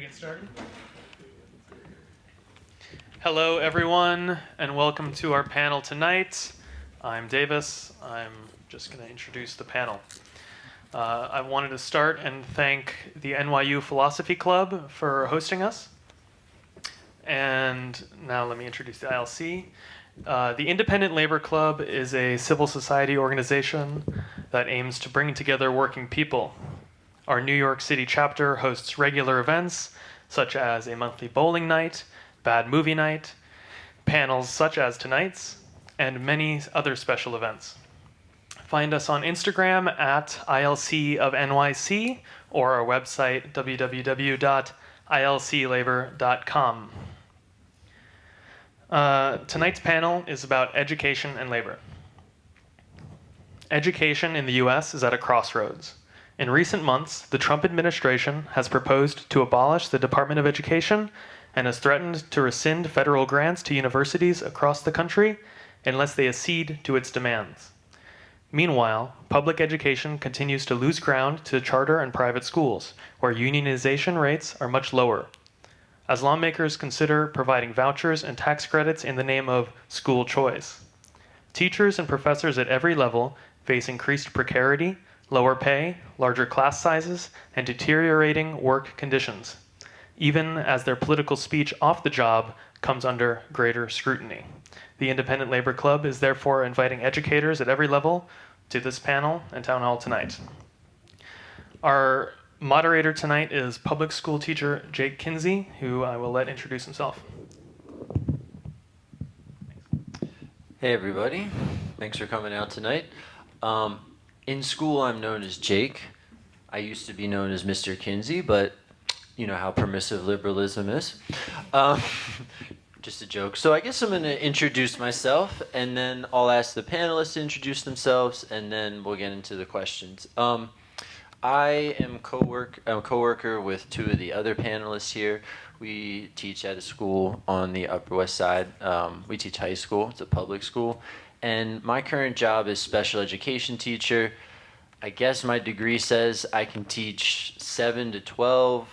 get started? Hello, everyone, and welcome to our panel tonight. I'm Davis. I'm just going to introduce the panel. I wanted to start and thank the NYU Philosophy Club for hosting us. And now let me introduce the ILC. The Independent Labor Club is a civil society organization that aims to bring together working people. Our New York City chapter hosts regular events such as a monthly bowling night, bad movie night, panels such as tonight's, and many other special events. Find us on Instagram at ILC of NYC or our website www.ilclabor.com. Tonight's panel is about education and labor. Education in the US is at a crossroads. In recent months, the Trump administration has proposed to abolish the Department of Education and has threatened to rescind federal grants to universities across the country unless they accede to its demands. Meanwhile, public education continues to lose ground to charter and private schools, where unionization rates are much lower. As lawmakers consider providing vouchers and tax credits in the name of school choice. Teachers and professors at every level face increased precarity, lower pay, larger class sizes, and deteriorating work conditions, even as their political speech off the job comes under greater scrutiny. The Independent Labor Club is therefore inviting educators at every level to this panel and town hall tonight. Our moderator tonight is public school teacher Jake Kinzey, who I will let introduce himself. Hey everybody, thanks for coming out tonight. In school I'm known as Jake. I used to be known as Mr. Kinzey, but you know how permissive liberalism is. Just a joke. So I guess I'm going to introduce myself, and then I'll ask the panelists to introduce themselves, and then we'll get into the questions. I am a co-worker with two of the other panelists here. We teach at a school on the Upper West Side. We teach high school. It's a public school. And my current job is special education teacher. I guess my degree says I can teach 7 to 12,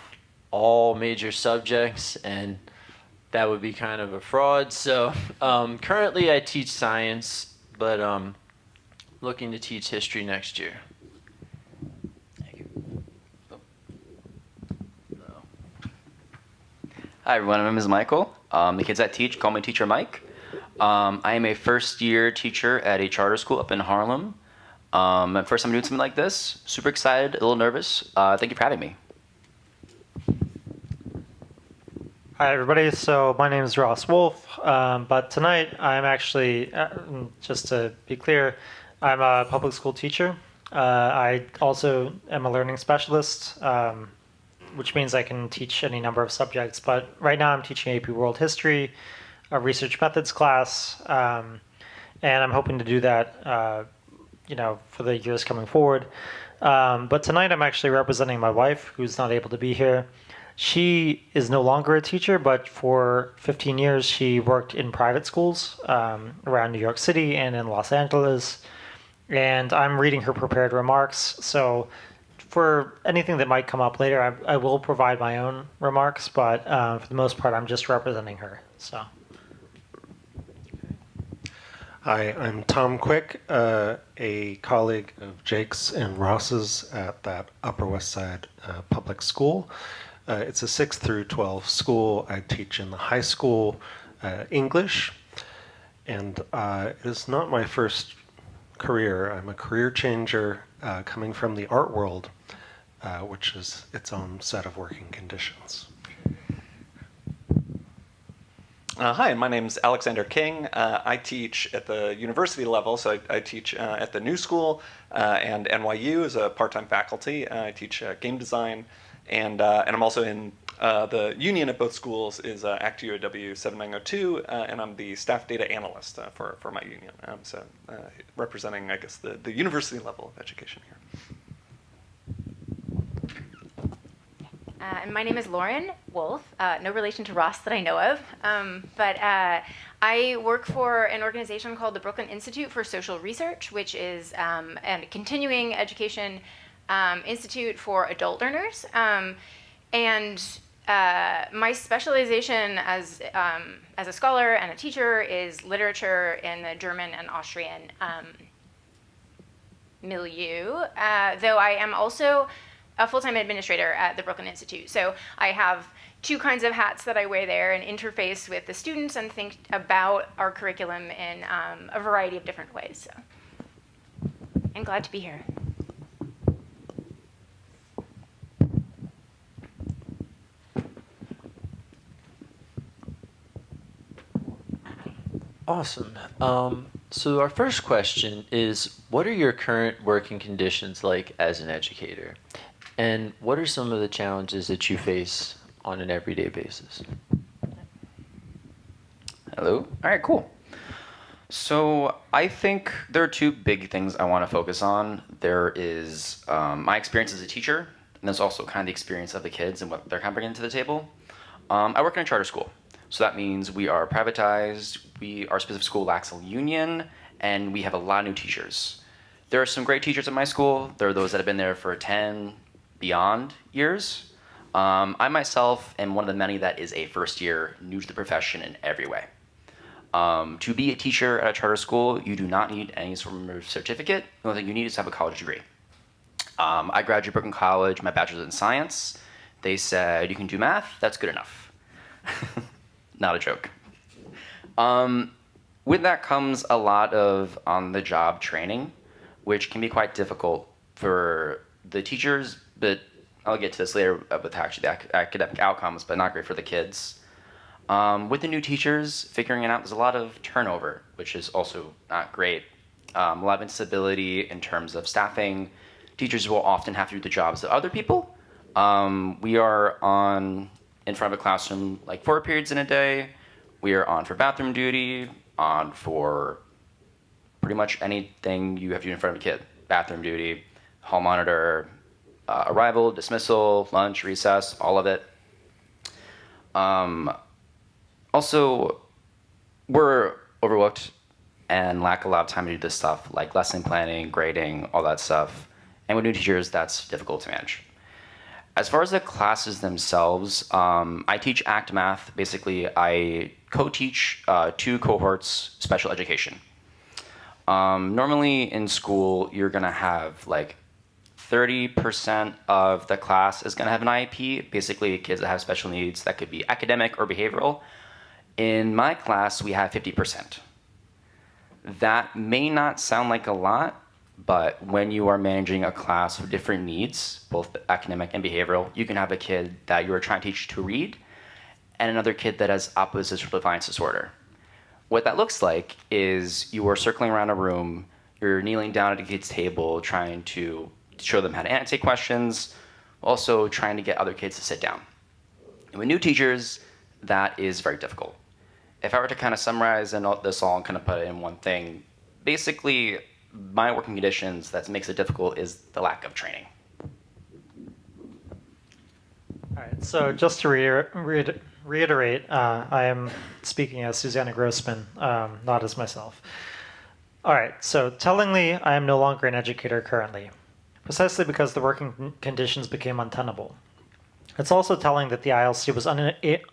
all major subjects, and that would be kind of a fraud. So currently I teach science, but looking to teach history next year. Thank you. Hi everyone, my name is Michael. The kids I teach call me Teacher Mike. I am a first-year teacher at a charter school up in Harlem. My first time doing something like this. Super excited, a little nervous. Thank you for having me. Hi everybody, so my name is Ross Wolfe, but tonight I'm actually, just to be clear, I'm a public school teacher. I also am a learning specialist, which means I can teach any number of subjects, but right now I'm teaching AP World History, a research methods class, and I'm hoping to do that for the years coming forward. But tonight I'm actually representing my wife, who's not able to be here. She is no longer a teacher, but for 15 years she worked in private schools around New York City and in Los Angeles. And I'm reading her prepared remarks. So for anything that might come up later, I will provide my own remarks, but for the most part, I'm just representing her. So. Hi, I'm Tom Quick, a colleague of Jake's and Ross's at that Upper West Side public school. It's a 6th through 12 school. I teach in the high school English, and it is not my first career. I'm a career changer coming from the art world, which is its own set of working conditions. Hi, my name's Alexander King. I teach at the university level, so I teach at the New School and NYU as a part-time faculty. I teach game design, and I'm also in the union at both schools is ACT-UAW 7902, and I'm the staff data analyst for my union. So representing, I guess, the university level of education here. And my name is Lauren Wolfe, no relation to Ross that I know of, but I work for an organization called the Brooklyn Institute for Social Research, which is a continuing education institute for adult learners. And My specialization as a scholar and a teacher is literature in the German and Austrian milieu, though I am also a full-time administrator at the Brooklyn Institute. So I have two kinds of hats that I wear there and interface with the students and think about our curriculum in a variety of different ways. So I'm glad to be here. Awesome. So our first question is, what are your current working conditions like as an educator? And what are some of the challenges that you face on an everyday basis? Hello. All right, cool. So I think there are two big things I want to focus on. There is my experience as a teacher, and there's also kind of the experience of the kids and what they're kind of bringing to the table. I work in a charter school. So that means we are privatized, our specific school lacks a union, and we have a lot of new teachers. There are some great teachers at my school. There are those that have been there for 10 beyond years. I myself am one of the many that is a first year new to the profession in every way. To be a teacher at a charter school, you do not need any sort of certificate. The only thing you need is to have a college degree. I graduated Brooklyn College, my bachelor's in science. They said, you can do math, that's good enough. Not a joke. With that comes a lot of on-the-job training, which can be quite difficult for the teachers, but I'll get to this later with actually the academic outcomes, but not great for the kids. With the new teachers, figuring it out, there's a lot of turnover, which is also not great. A lot of instability in terms of staffing. Teachers will often have to do the jobs of other people. We are in front of a classroom like 4 periods in a day. We are on for bathroom duty, on for pretty much anything you have to do in front of a kid. Bathroom duty, hall monitor, arrival, dismissal, lunch, recess, all of it. Also, we're overlooked and lack a lot of time to do this stuff, like lesson planning, grading, all that stuff. And with new teachers, that's difficult to manage. As far as the classes themselves, I teach ACT Math. Basically, I co-teach 2 cohorts special education. Normally in school, you're gonna have like 30% of the class is gonna have an IEP, basically kids that have special needs. That could be academic or behavioral. In my class, we have 50%. That may not sound like a lot, but when you are managing a class with different needs, both academic and behavioral, you can have a kid that you are trying to teach to read and another kid that has opposites for defiance disorder. What that looks like is you are circling around a room, you're kneeling down at a kid's table trying to show them how to annotate questions, also trying to get other kids to sit down. And with new teachers, that is very difficult. If I were to kind of summarize this all and kind of put it in one thing, basically, my working conditions that makes it difficult is the lack of training. All right, so just to reiterate, I am speaking as Susannah Grossman, not as myself. All right, so tellingly, I am no longer an educator currently, precisely because the working conditions became untenable. It's also telling that the ILC was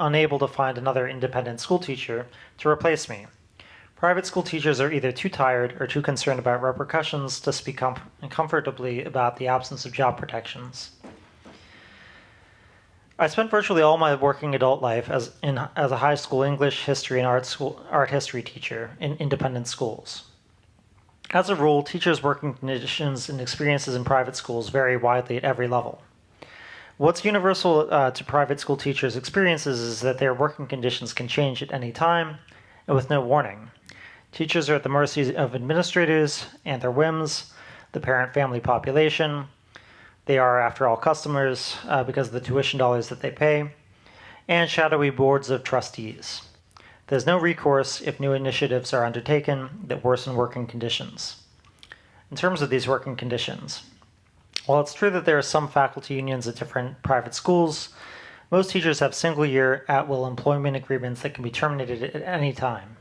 unable to find another independent school teacher to replace me. Private school teachers are either too tired or too concerned about repercussions to speak comfortably about the absence of job protections. I spent virtually all my working adult life as a high school English, history, and art history teacher in independent schools. As a rule, teachers' working conditions and experiences in private schools vary widely at every level. What's universal to private school teachers' experiences is that their working conditions can change at any time and with no warning. Teachers are at the mercy of administrators and their whims, the parent-family population. They are, after all, customers because of the tuition dollars that they pay, and shadowy boards of trustees. There's no recourse if new initiatives are undertaken that worsen working conditions. In terms of these working conditions, while it's true that there are some faculty unions at different private schools, most teachers have single-year at-will employment agreements that can be terminated at any time.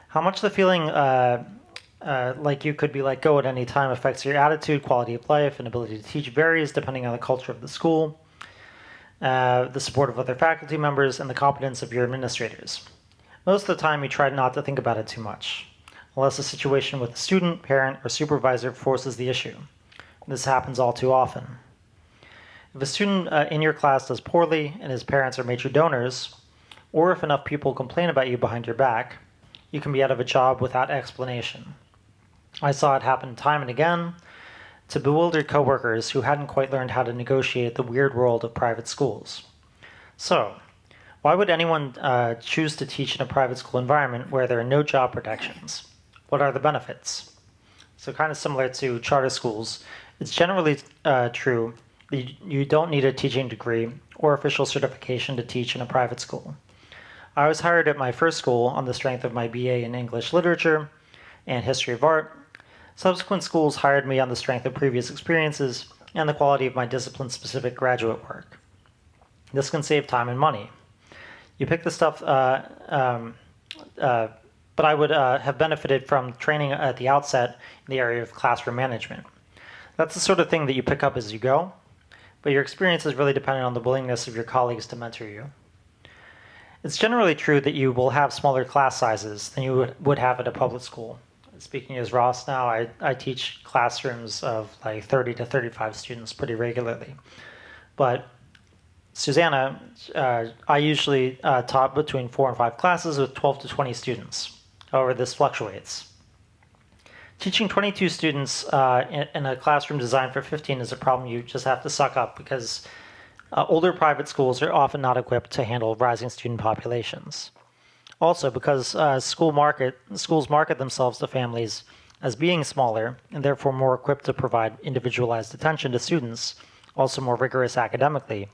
How much the feeling like you could be let go at any time affects your attitude, quality of life, and ability to teach varies depending on the culture of the school. the support of other faculty members, and the competence of your administrators. Most of the time, you try not to think about it too much, unless a situation with a student, parent, or supervisor forces the issue. This happens all too often. If a student in your class does poorly and his parents are major donors, or if enough people complain about you behind your back, you can be out of a job without explanation. I saw it happen time and again to bewildered coworkers who hadn't quite learned how to negotiate the weird world of private schools. So, why would anyone choose to teach in a private school environment where there are no job protections? What are the benefits? So kind of similar to charter schools, it's generally true that you don't need a teaching degree or official certification to teach in a private school. I was hired at my first school on the strength of my BA in English Literature and History of Art. Subsequent schools hired me on the strength of previous experiences and the quality of my discipline-specific graduate work. This can save time and money. You pick the stuff, but I would have benefited from training at the outset in the area of classroom management. That's the sort of thing that you pick up as you go, but your experience is really dependent on the willingness of your colleagues to mentor you. It's generally true that you will have smaller class sizes than you would have at a public school. Speaking as Ross now, I teach classrooms of like 30 to 35 students pretty regularly. But Susannah, I usually taught between 4 and 5 classes with 12 to 20 students. However, this fluctuates. Teaching 22 students in a classroom designed for 15 is a problem you just have to suck up because older private schools are often not equipped to handle rising student populations. Also, because schools market themselves to families as being smaller and therefore more equipped to provide individualized attention to students, also more rigorous academically,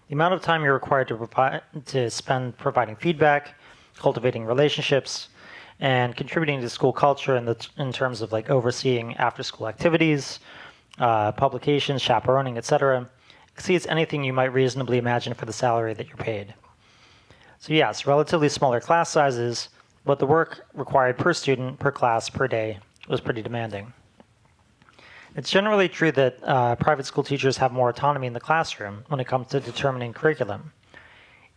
the amount of time you're required to spend providing feedback, cultivating relationships, and contributing to school culture in terms of like overseeing after-school activities, publications, chaperoning, etc., exceeds anything you might reasonably imagine for the salary that you're paid. So yes, relatively smaller class sizes, but the work required per student, per class, per day was pretty demanding. It's generally true that private school teachers have more autonomy in the classroom when it comes to determining curriculum.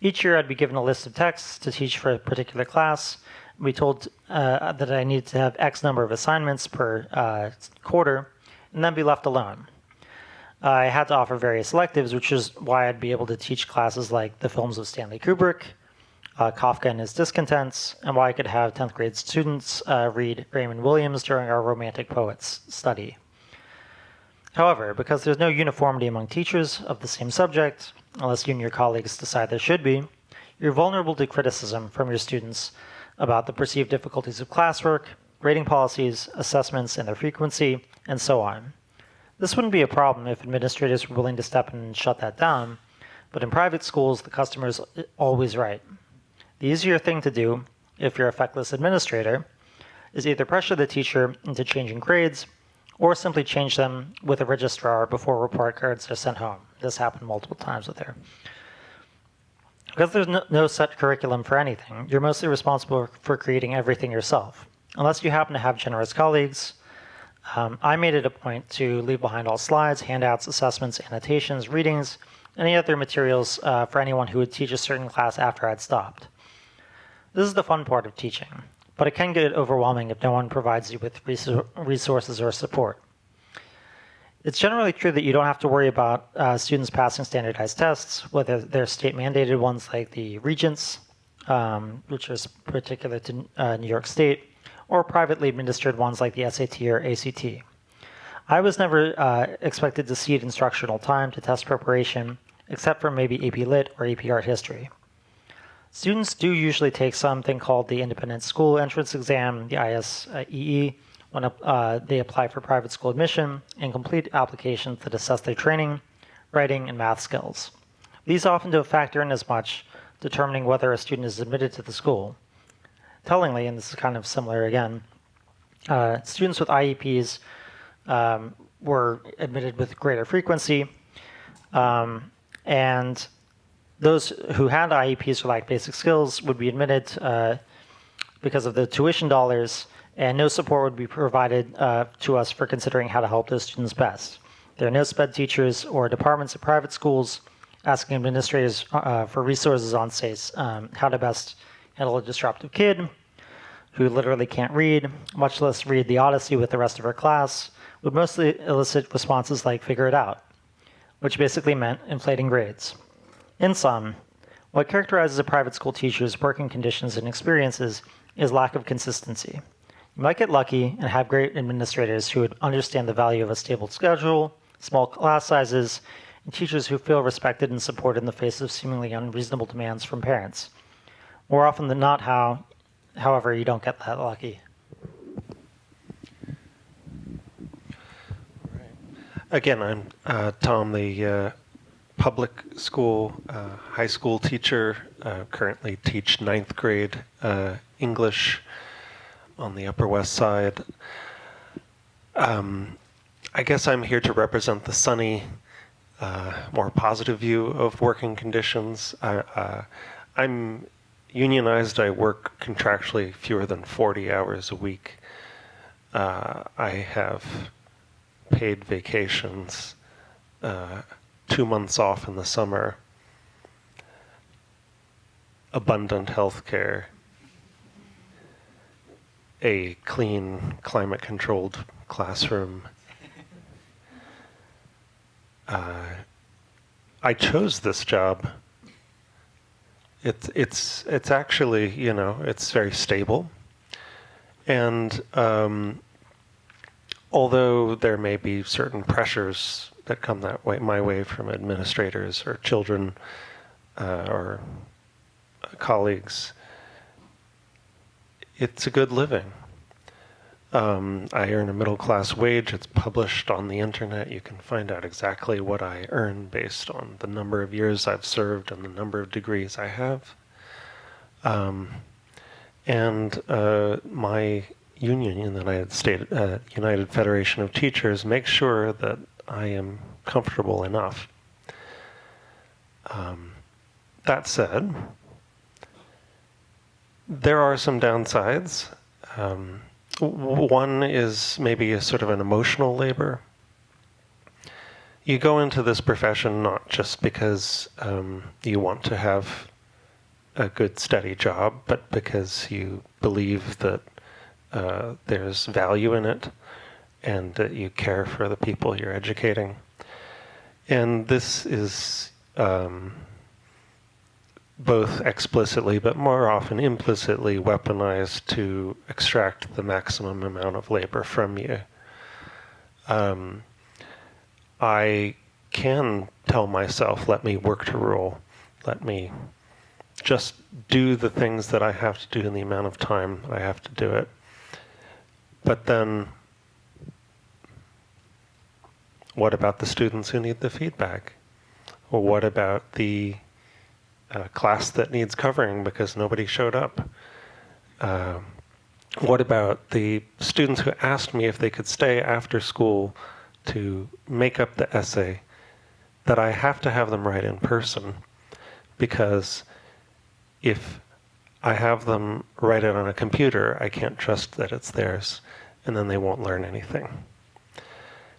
Each year I'd be given a list of texts to teach for a particular class. I'd be told that I needed to have X number of assignments per quarter, and then be left alone. I had to offer various electives, which is why I'd be able to teach classes like the films of Stanley Kubrick, Kafka and His Discontents, and why I could have 10th grade students read Raymond Williams during our Romantic Poets study. However, because there's no uniformity among teachers of the same subject, unless you and your colleagues decide there should be, you're vulnerable to criticism from your students about the perceived difficulties of classwork, grading policies, assessments and their frequency, and so on. This wouldn't be a problem if administrators were willing to step in and shut that down, but in private schools, the customer is always right. The easier thing to do, if you're a feckless administrator, is either pressure the teacher into changing grades or simply change them with a registrar before report cards are sent home. This happened multiple times with her. Because there's no set curriculum for anything, you're mostly responsible for creating everything yourself. Unless you happen to have generous colleagues, I made it a point to leave behind all slides, handouts, assessments, annotations, readings, any other materials for anyone who would teach a certain class after I'd stopped. This is the fun part of teaching, but it can get overwhelming if no one provides you with resources or support. It's generally true that you don't have to worry about students passing standardized tests, whether they're state-mandated ones like the Regents, which is particular to New York State, or privately administered ones like the SAT or ACT. I was never expected to cede instructional time to test preparation, except for maybe AP Lit or AP Art History. Students do usually take something called the Independent School Entrance Exam, the ISEE, when they apply for private school admission and complete applications that assess their training, writing, and math skills. These often don't factor in as much, determining whether a student is admitted to the school. Tellingly, and this is kind of similar again, students with IEPs were admitted with greater frequency, and those who had IEPs for like basic skills would be admitted because of the tuition dollars, and no support would be provided to us for considering how to help those students best. There are no SPED teachers or departments at private schools, asking administrators for resources on, say, how to best handle a disruptive kid who literally can't read, much less read the Odyssey with the rest of her class, would mostly elicit responses like figure it out, which basically meant inflating grades. In sum, what characterizes a private school teacher's working conditions and experiences is lack of consistency. You might get lucky and have great administrators who would understand the value of a stable schedule, small class sizes, and teachers who feel respected and supported in the face of seemingly unreasonable demands from parents. More often than not, however, you don't get that lucky. Again, I'm Tom, the public school, high school teacher. Currently teach 9th grade English on the Upper West Side. I guess I'm here to represent the sunny, more positive view of working conditions. I'm unionized. I work contractually fewer than 40 hours a week. I have paid vacations, 2 months off in the summer, abundant health care, a clean, climate-controlled classroom. I chose this job. It's actually, it's very stable. And although there may be certain pressures that come my way from administrators or children or colleagues, it's a good living. I earn a middle-class wage. It's published on the internet. You can find out exactly what I earn based on the number of years I've served and the number of degrees I have. And my union in the United Federation of Teachers makes sure that I am comfortable enough. That said, there are some downsides. One is maybe a sort of an emotional labor. You go into this profession not just because you want to have a good, steady job, but because you believe that there's value in it and that you care for the people you're educating. And this is both explicitly, but more often implicitly weaponized to extract the maximum amount of labor from you. I can tell myself, let me work to rule, let me just do the things that I have to do in the amount of time that I have to do it. But then, what about the students who need the feedback? Or what about the class that needs covering because nobody showed up? What about the students who asked me if they could stay after school to make up the essay that I have to have them write in person? Because if I have them write it on a computer, I can't trust that it's theirs, and then they won't learn anything.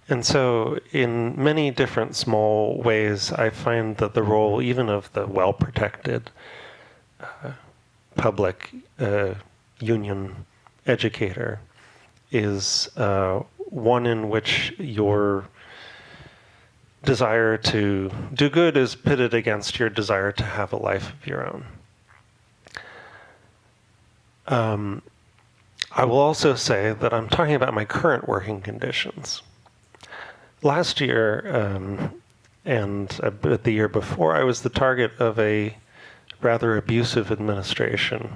And so in many different small ways, I find that the role even of the well-protected public union educator is one in which your desire to do good is pitted against your desire to have a life of your own. I will also say that I'm talking about my current working conditions. Last year and the year before, I was the target of a rather abusive administration.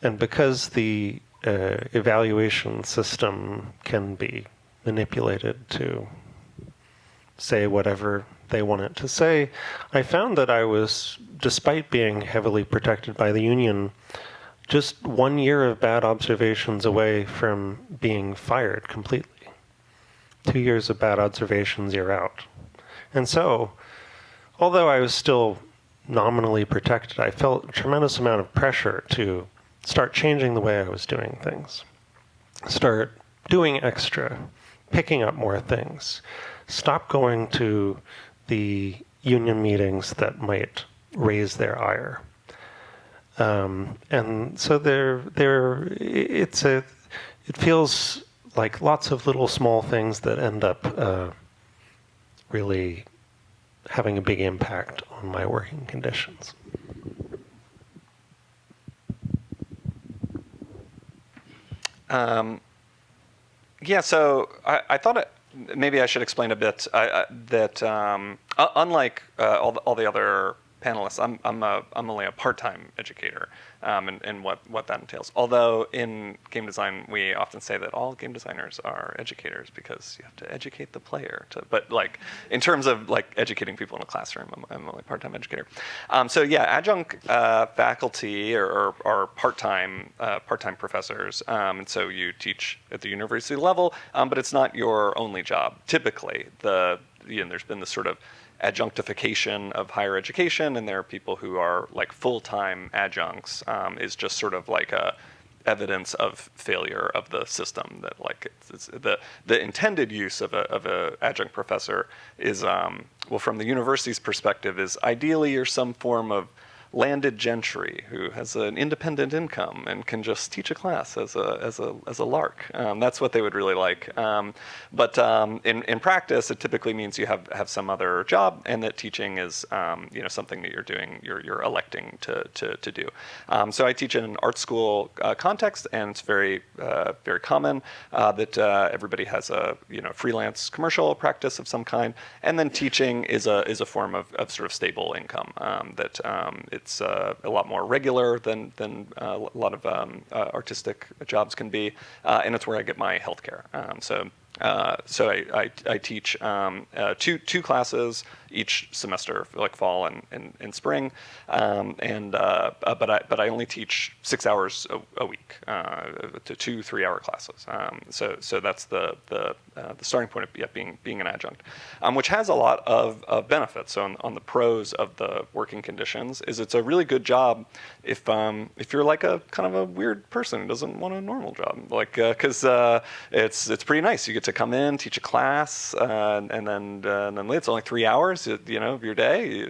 And because the evaluation system can be manipulated to say whatever they want it to say, I found that I was, despite being heavily protected by the union, just 1 year of bad observations away from being fired completely. 2 years of bad observations, you're out. And so, although I was still nominally protected, I felt a tremendous amount of pressure to start changing the way I was doing things. Start doing extra, picking up more things. Stop going to the union meetings that might raise their ire. And so it feels like lots of little small things that end up really having a big impact on my working conditions. Yeah, so I thought maybe I should explain a bit that unlike all the other panelists, I'm only a part-time educator, and what that entails. Although in game design, we often say that all game designers are educators because you have to educate the player. But like in terms of like educating people in a classroom, I'm only a part-time educator. So yeah, adjunct faculty are part-time professors, and so you teach at the university level, but it's not your only job. Typically, there's been this sort of adjunctification of higher education, and there are people who are like full-time adjuncts, is just sort of like a evidence of failure of the system. That like it's the intended use of a adjunct professor is well, from the university's perspective, is ideally you're some form of landed gentry who has an independent income and can just teach a class as a lark. That's what they would really like. But in practice, it typically means you have some other job, and that teaching is something that you're electing to do. So I teach in an art school context, and it's very common that everybody has a freelance commercial practice of some kind, and then teaching is a form of sort of stable income that it's a lot more regular than a lot of artistic jobs can be, and it's where I get my healthcare. So I teach two classes each semester, like fall and spring, but I only teach 6 hours a week, to 2 3-hour classes. So that's the starting point of being an adjunct, which has a lot of benefits. So on the pros of the working conditions is it's a really good job if you're like a kind of a weird person who doesn't want a normal job, like because it's pretty nice. You get to come in, teach a class, and then it's only 3 hours, of your day,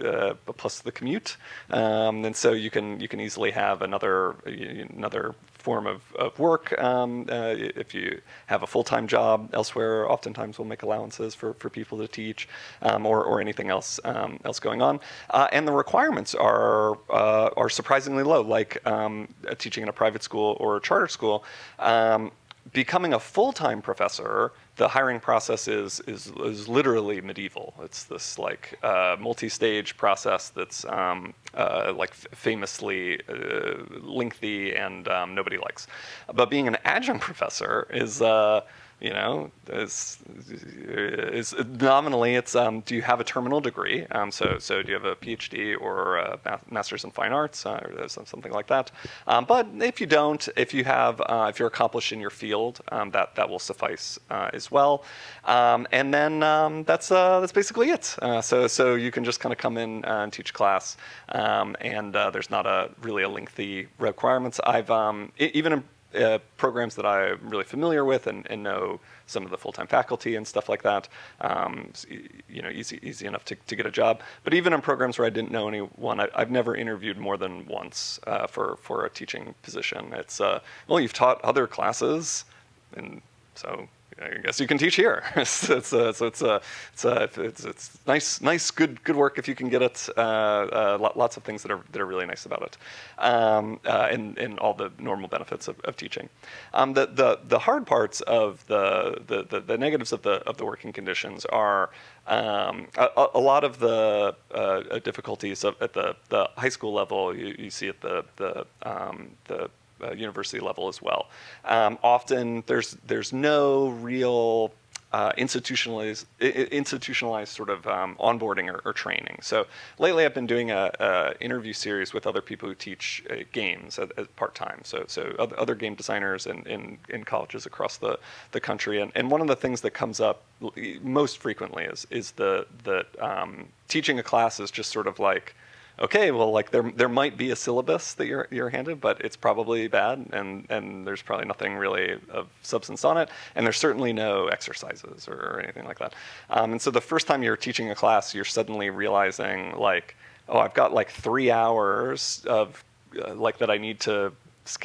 plus the commute, and so you can easily have another form of work. If you have a full-time job elsewhere, oftentimes we'll make allowances for people to teach, or anything else going on. And the requirements are surprisingly low, like teaching in a private school or a charter school. Becoming a full-time professor, the hiring process is literally medieval. It's this like multi-stage process that's like famously lengthy and nobody likes. But being an adjunct professor is is nominally it's do you have a terminal degree? So do you have a PhD or a master's in fine arts or something like that? But if you don't, if you're accomplished in your field, that will suffice as well. And then that's basically it. So you can just kind of come in and teach class, and there's not really a lengthy requirements. I've even in programs that I'm really familiar with and know some of the full-time faculty and stuff like that, easy enough to get a job. But even in programs where I didn't know anyone, I've never interviewed more than once for a teaching position. It's well, you've taught other classes, and so I guess you can teach here. It's nice, good work if you can get it. Lots of things that are really nice about it, and all the normal benefits of teaching. The hard parts of the negatives of the working conditions are a lot of the difficulties at the high school level. You see at the university level as well. Often there's no real institutionalized sort of onboarding or training. So lately I've been doing a interview series with other people who teach games at part-time. So other game designers in colleges across the country. And one of the things that comes up most frequently is the teaching a class is just sort of like, okay, well, like there might be a syllabus that you're handed, but it's probably bad, and there's probably nothing really of substance on it, and there's certainly no exercises or anything like that. And so the first time you're teaching a class, you're suddenly realizing like, oh, I've got like 3 hours of like that I need to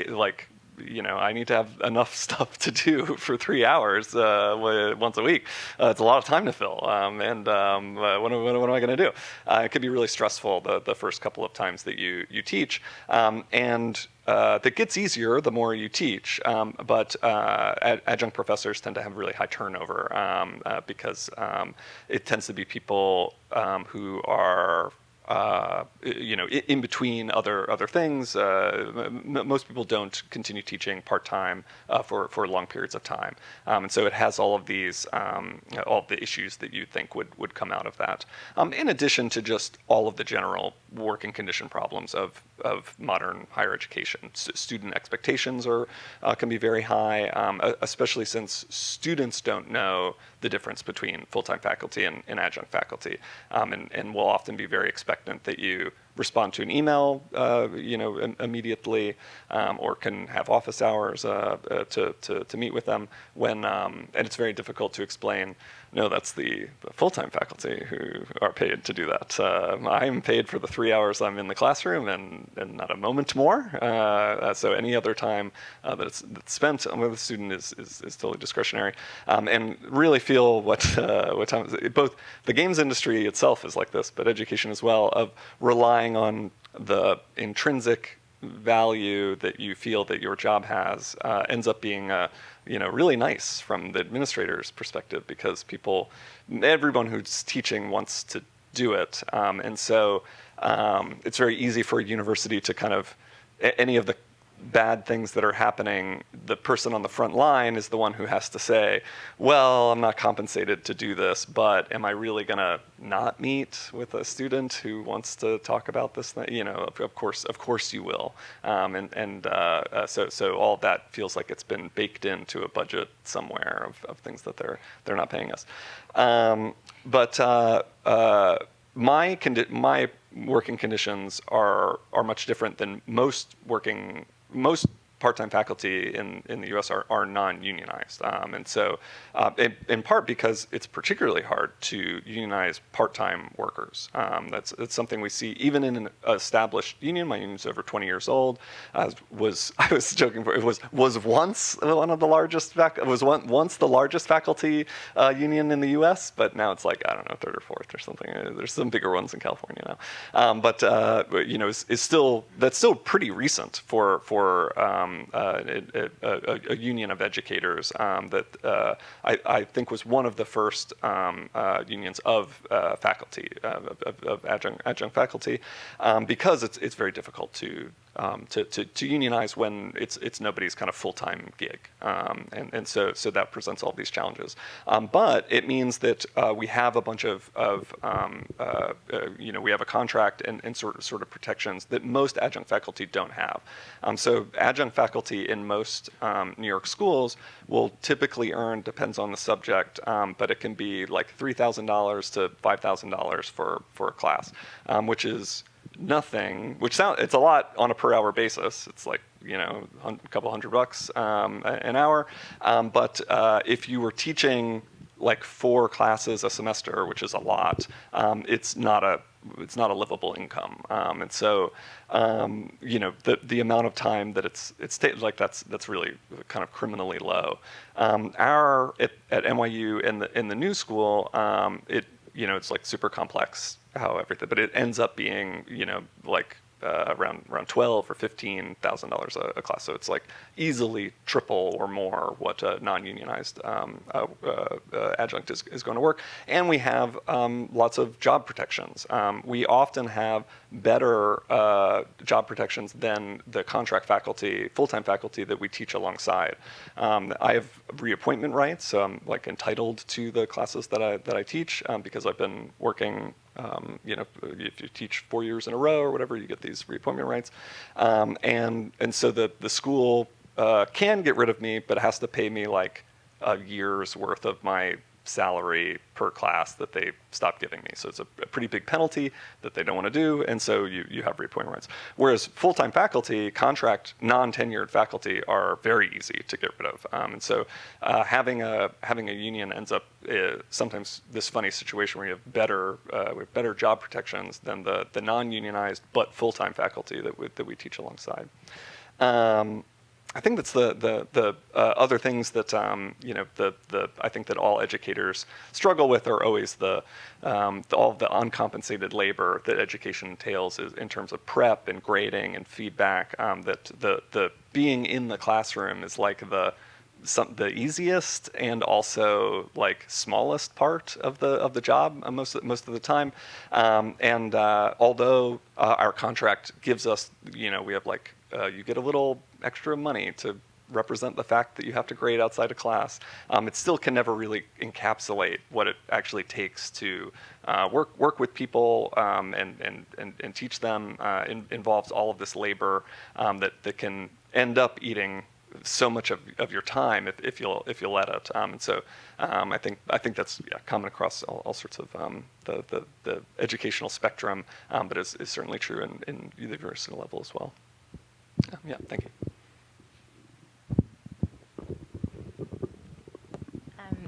like. I need to have enough stuff to do for 3 hours once a week. It's a lot of time to fill, and what am I going to do? It could be really stressful the first couple of times that you teach, and that gets easier the more you teach. But adjunct professors tend to have really high turnover because it tends to be people who are in between other things. Most people don't continue teaching part-time for long periods of time. And so it has all of these, all of the issues that you think would come out of that. In addition to just all of the general working condition problems of modern higher education. Student expectations can be very high, especially since students don't know the difference between full-time faculty and adjunct faculty, and will often be very expectant that you respond to an email, immediately, or can have office hours to meet with them when, and it's very difficult to explain. No, that's the full-time faculty who are paid to do that. I'm paid for the 3 hours I'm in the classroom and not a moment more. So any other time that's spent with the student is totally discretionary. And really feel what time both the games industry itself is like this, but education as well, of relying on the intrinsic value that you feel that your job has ends up being really nice from the administrator's perspective, because everyone who's teaching wants to do it, and so it's very easy for a university to kind of any of the bad things that are happening, the person on the front line is the one who has to say, well, I'm not compensated to do this, but am I really going to not meet with a student who wants to talk about this thing? Of course you will. So all of that feels like it's been baked into a budget somewhere of things that they're not paying us. But my working conditions are much different than most part-time faculty in the U.S. are non-unionized, and so in part because it's particularly hard to unionize part-time workers. It's something we see even in an established union. My union's over 20 years old. I was joking, it was once one of the largest. It was once the largest faculty union in the U.S., but now it's like, I don't know, third or fourth or something. There's some bigger ones in California now, that's still pretty recent for a union of educators that I think was one of the first unions of faculty, of adjunct faculty, because it's very difficult to unionize when it's nobody's kind of full-time gig, and so that presents all these challenges. But it means that we have a bunch of we have a contract and sort of protections that most adjunct faculty don't have. So adjunct faculty in most New York schools will typically earn, depends on the subject, but it can be like $3,000 to $5,000 for a class, which is nothing, it's a lot on a per hour basis. It's like, a couple $100 an hour. But if you were teaching like 4 classes a semester, which is a lot, it's not a livable income. And so, the amount of time that it's like that's really kind of criminally low. At NYU in the new school, it's like super complex how everything, but it ends up being, like around $12,000 or $15,000 a class. So it's like easily triple or more what a non-unionized adjunct is going to work. And we have lots of job protections. We often have better job protections than the contract faculty, full-time faculty that we teach alongside. I have reappointment rights, so I'm like entitled to the classes that I teach because I've been working. If you teach 4 years in a row or whatever, you get these reappointment rights, and so the school can get rid of me, but it has to pay me like a year's worth of my salary per class that they stop giving me. So it's a pretty big penalty that they don't want to do, and so you have reappointment rights. Whereas full-time faculty, contract, non-tenured faculty are very easy to get rid of. And so having a union ends up sometimes this funny situation where you have better job protections than the non-unionized but full-time faculty that we teach alongside. I think that's the other things that I think that all educators struggle with are always all of the uncompensated labor that education entails is in terms of prep and grading and feedback. That the being in the classroom is like the easiest and also like smallest part of the job most of the time. Although our contract gives us, we have like you get a little extra money to represent the fact that you have to grade outside of class, it still can never really encapsulate what it actually takes to work with people and teach them. Involves all of this labor that can end up eating so much of your time if you'll let it. And so I think that's common across all sorts of the educational spectrum, but is certainly true in the university level as well. Yeah, thank you.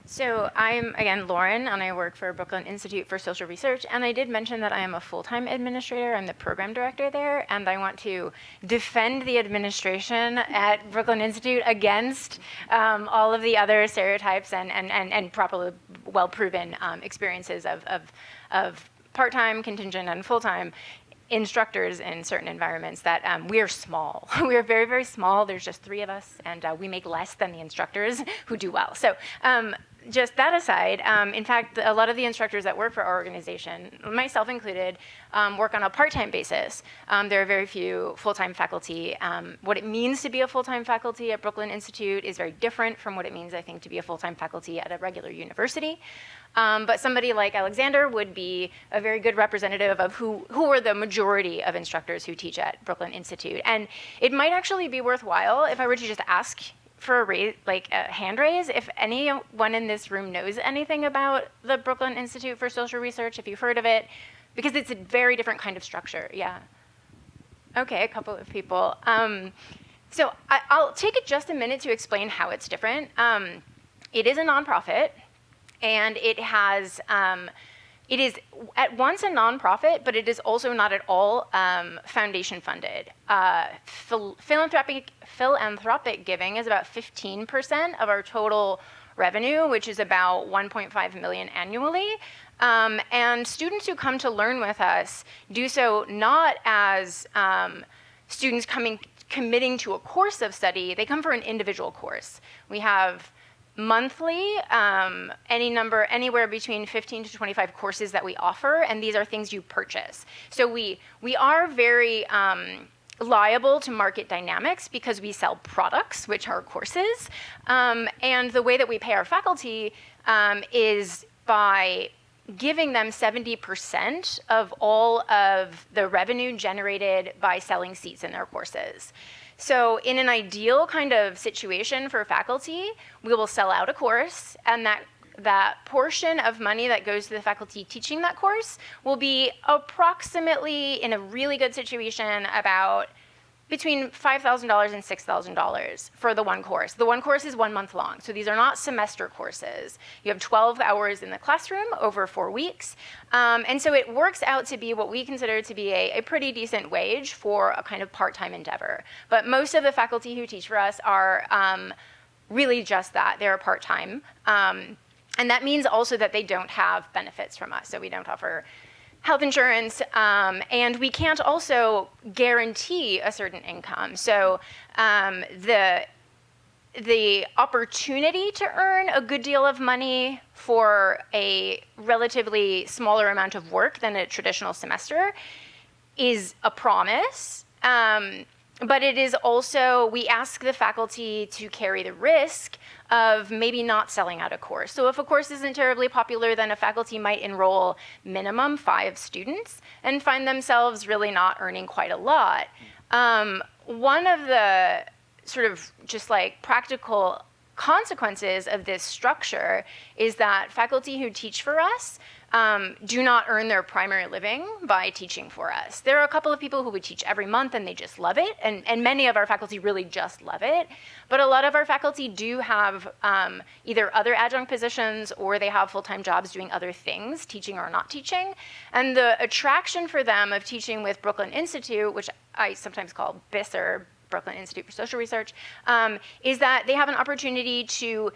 So I'm, again, Lauren, and I work for Brooklyn Institute for Social Research, and I did mention that I am a full-time administrator. I'm the program director there, and I want to defend the administration at Brooklyn Institute against all of the other stereotypes and properly well-proven experiences of part-time, contingent, and full-time instructors in certain environments that we are small. We are very, very small. There's just 3 of us, and we make less than the instructors who do well. So just that aside, in fact, a lot of the instructors that work for our organization, myself included, work on a part-time basis. There are very few full-time faculty. What it means to be a full-time faculty at Brooklyn Institute is very different from what it means, I think, to be a full-time faculty at a regular university. But somebody like Alexander would be a very good representative of who are the majority of instructors who teach at Brooklyn Institute. And it might actually be worthwhile if I were to just ask for a hand raise, if anyone in this room knows anything about the Brooklyn Institute for Social Research, if you've heard of it, because it's a very different kind of structure. Yeah. Okay, a couple of people. So I'll take it just a minute to explain how it's different. It is a nonprofit. And it is at once a nonprofit, but it is also not at all foundation funded. Philanthropic giving is about 15% of our total revenue, which is about 1.5 million annually. And students who come to learn with us do so not as students committing to a course of study. They come for an individual course. We have monthly, anywhere between 15 to 25 courses that we offer, and these are things you purchase. So we are very liable to market dynamics because we sell products, which are courses, and the way that we pay our faculty is by giving them 70% of all of the revenue generated by selling seats in their courses. So in an ideal kind of situation for faculty, we will sell out a course, and that portion of money that goes to the faculty teaching that course will be approximately, in a really good situation, about between $5,000 and $6,000 for the one course. The one course is 1 month long, so these are not semester courses. You have 12 hours in the classroom over 4 weeks, and so it works out to be what we consider to be a pretty decent wage for a kind of part-time endeavor. But most of the faculty who teach for us are really just that. They're part-time, and that means also that they don't have benefits from us, so we don't offer health insurance, and we can't also guarantee a certain income. So the opportunity to earn a good deal of money for a relatively smaller amount of work than a traditional semester is a promise, but it is also, we ask the faculty to carry the risk of maybe not selling out a course. So if a course isn't terribly popular, then a faculty might enroll minimum 5 students and find themselves really not earning quite a lot. One of the sort of just like practical consequences of this structure is that faculty who teach for us do not earn their primary living by teaching for us. There are a couple of people who would teach every month and they just love it, and many of our faculty really just love it. But a lot of our faculty do have either other adjunct positions or they have full-time jobs doing other things, teaching or not teaching. And the attraction for them of teaching with Brooklyn Institute, which I sometimes call BIS, or Brooklyn Institute for Social Research, is that they have an opportunity to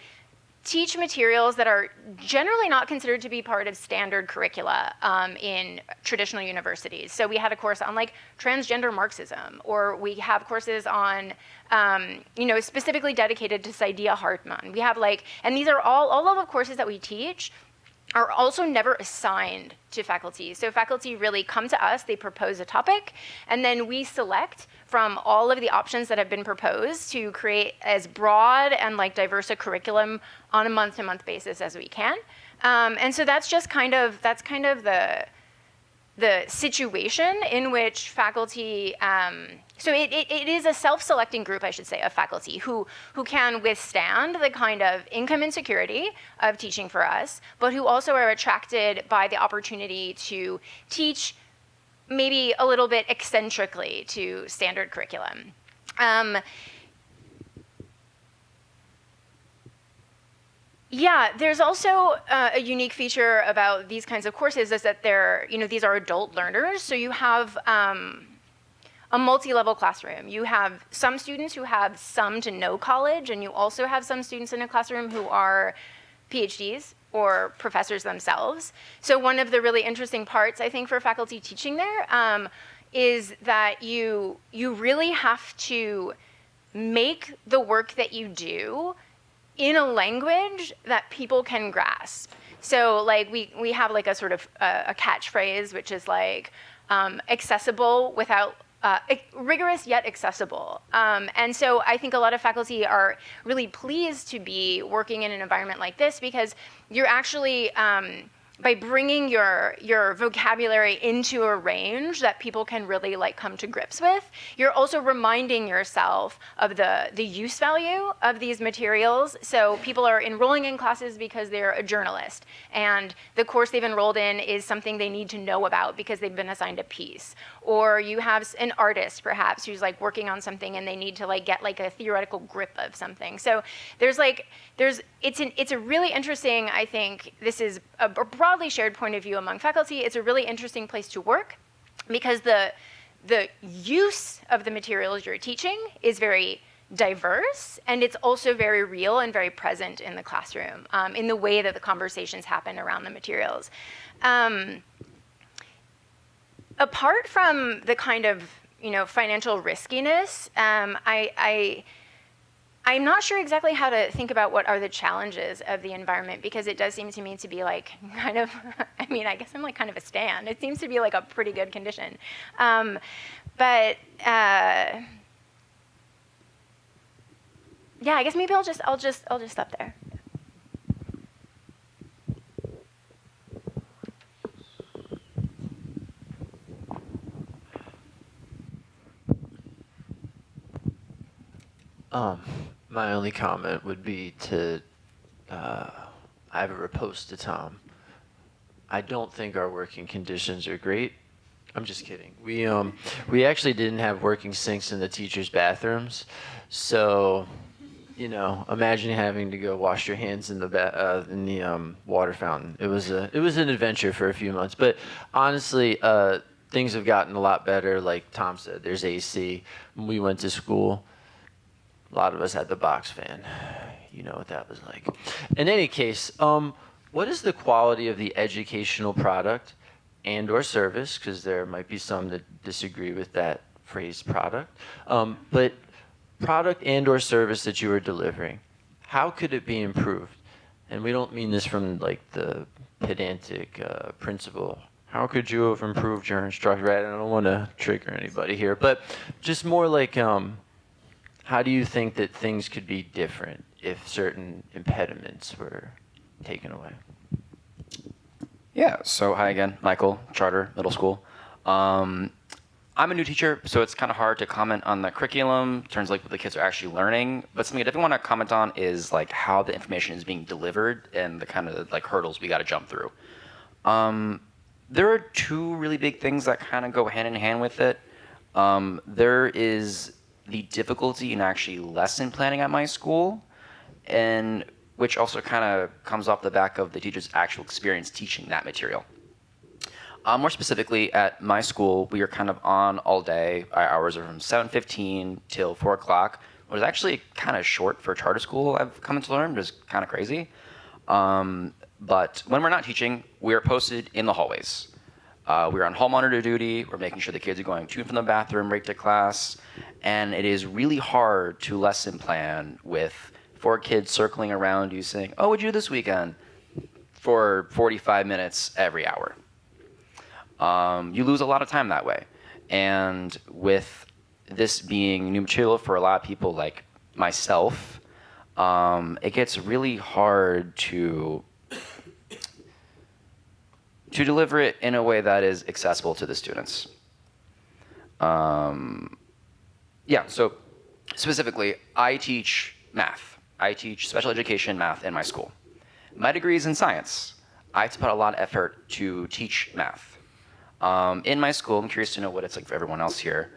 teach materials that are generally not considered to be part of standard curricula in traditional universities. So we had a course on like transgender Marxism, or we have courses on, specifically dedicated to Saidiya Hartman. We have and these are all of the courses that we teach are also never assigned to faculty. So faculty really come to us, they propose a topic, and then we select from all of the options that have been proposed to create as broad and diverse a curriculum on a month-to-month basis as we can. And so that's kind of the situation in which faculty, so it is a self-selecting group, I should say, of faculty who can withstand the kind of income insecurity of teaching for us, but who also are attracted by the opportunity to teach maybe a little bit eccentrically to standard curriculum. Yeah, there's also a unique feature about these kinds of courses is that these are adult learners. So you have a multi-level classroom. You have some students who have some to no college, and you also have some students in a classroom who are PhDs or professors themselves. So one of the really interesting parts, I think, for faculty teaching there is that you really have to make the work that you do in a language that people can grasp. So we have a sort of a catchphrase, which is accessible without, rigorous yet accessible. And so I think a lot of faculty are really pleased to be working in an environment like this because you're actually, by bringing your vocabulary into a range that people can really come to grips with, you're also reminding yourself of the use value of these materials. So people are enrolling in classes because they're a journalist, and the course they've enrolled in is something they need to know about because they've been assigned a piece. Or you have an artist, perhaps, who's working on something and they need to get a theoretical grip of something. So it's a really interesting, I think, this is a broadly shared point of view among faculty. It's a really interesting place to work because the use of the materials you're teaching is very diverse, and it's also very real and very present in the classroom in the way that the conversations happen around the materials. Apart from the kind of financial riskiness, I'm not sure exactly how to think about what are the challenges of the environment, because it does seem to me to be kind of, I guess I'm kind of a stan. It seems to be a pretty good condition. But yeah, I guess maybe I'll just stop there. My only comment would be to, I have a riposte to Tom. I don't think our working conditions are great. I'm just kidding. We actually didn't have working sinks in the teachers' bathrooms, so imagine having to go wash your hands in the water fountain. It was an adventure for a few months, but honestly, things have gotten a lot better. Like Tom said, there's AC. When we went to school, a lot of us had the box fan. You know what that was like. In any case, what is the quality of the educational product and or service? Because there might be some that disagree with that phrase product. But product and or service that you are delivering, how could it be improved? And we don't mean this from the pedantic principle. How could you have improved your instruction? Right? I don't want to trigger anybody here, but just more how do you think that things could be different if certain impediments were taken away? Yeah, so hi again, Michael, Charter Middle School. I'm I'm a new teacher, so it's kind of hard to comment on the curriculum in terms of like what the kids are actually learning. But something I definitely want to comment on is like how the information is being delivered and the kind of like hurdles we got to jump through. There are two really big things that kind of go hand in hand with it. There is the difficulty in actually lesson planning at my school, and which also kind of comes off the back of the teacher's actual experience teaching that material. More specifically, at my school, we are kind of on all day. Our hours are from 7:15 till 4 o'clock, which is actually kind of short for a charter school, I've come to learn, which is kind of crazy. But when we're not teaching, we are posted in the hallways. We're on hall monitor duty. We're making sure the kids are going to and from the bathroom right to class. And it is really hard to lesson plan with 4 kids circling around you saying, oh, what'd you do this weekend? For 45 minutes every hour. You lose a lot of time that way. And with this being new material for a lot of people like myself, it gets really hard to deliver it in a way that is accessible to the students. So specifically, I teach math. I teach special education math in my school. My degree is in science. I have to put a lot of effort to teach math. In my school, I'm curious to know what it's like for everyone else here.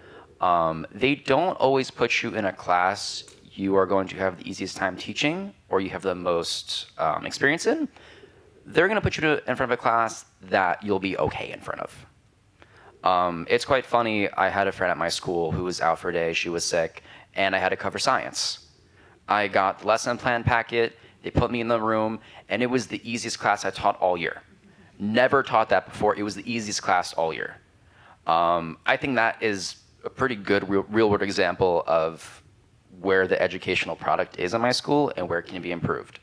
They don't always put you in a class you are going to have the easiest time teaching or you have the most experience in. They're going to put you in front of a class that you'll be okay in front of. It's quite funny. I had a friend at my school who was out for a day. She was sick, and I had to cover science. I got the lesson plan packet. They put me in the room, and it was the easiest class I taught all year. Never taught that before. It was the easiest class all year. I think that is a pretty good real-world example of where the educational product is in my school and where it can be improved.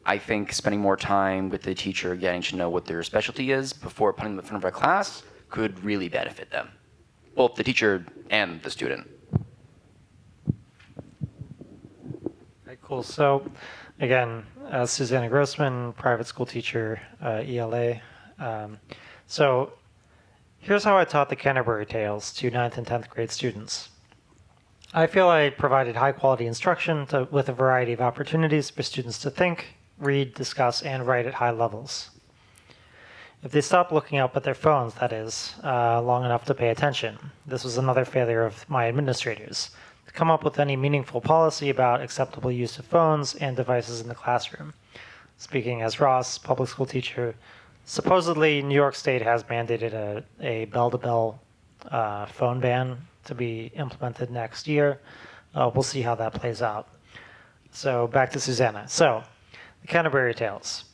I think spending more time with the teacher, getting to know what their specialty is before putting them in front of a class could really benefit them, both the teacher and the student. Okay, cool. So, again, Susannah Grossman, private school teacher, ELA. So, here's how I taught the Canterbury Tales to 9th and 10th grade students. I feel I provided high-quality instruction with a variety of opportunities for students to think, read, discuss, and write at high levels. If they stopped looking up at their phones, that is, long enough to pay attention. This was another failure of my administrators, to come up with any meaningful policy about acceptable use of phones and devices in the classroom. Speaking as Ross, public school teacher, supposedly New York State has mandated a bell-to-bell phone ban to be implemented next year. We'll see how that plays out. So back to Susannah. So, the Canterbury Tales.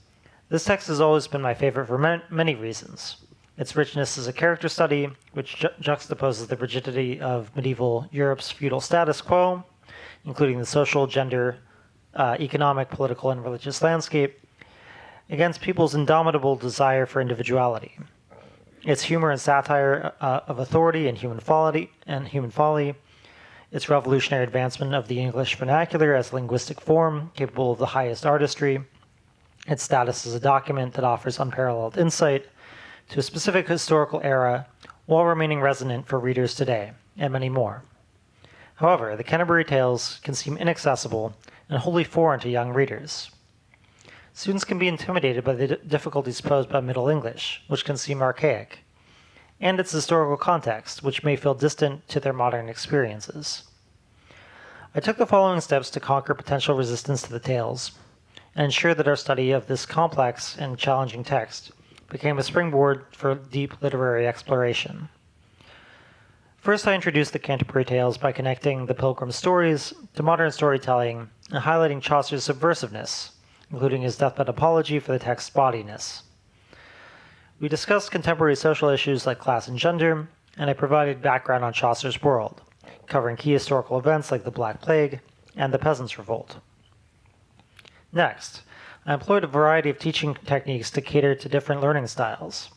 This text has always been my favorite for many reasons. Its richness is a character study, which juxtaposes the rigidity of medieval Europe's feudal status quo, including the social, gender, economic, political, and religious landscape, against people's indomitable desire for individuality. Its humor and satire of authority and human folly, its revolutionary advancement of the English vernacular as linguistic form capable of the highest artistry, its status as a document that offers unparalleled insight to a specific historical era while remaining resonant for readers today, and many more. However, the Canterbury Tales can seem inaccessible and wholly foreign to young readers. Students can be intimidated by the difficulties posed by Middle English, which can seem archaic, and its historical context, which may feel distant to their modern experiences. I took the following steps to conquer potential resistance to the tales, and ensure that our study of this complex and challenging text became a springboard for deep literary exploration. First, I introduced the Canterbury Tales by connecting the Pilgrim's stories to modern storytelling and highlighting Chaucer's subversiveness, including his deathbed apology for the text's bodiness. We discussed contemporary social issues like class and gender, and I provided background on Chaucer's world, covering key historical events like the Black Plague and the Peasants' Revolt. Next, I employed a variety of teaching techniques to cater to different learning styles.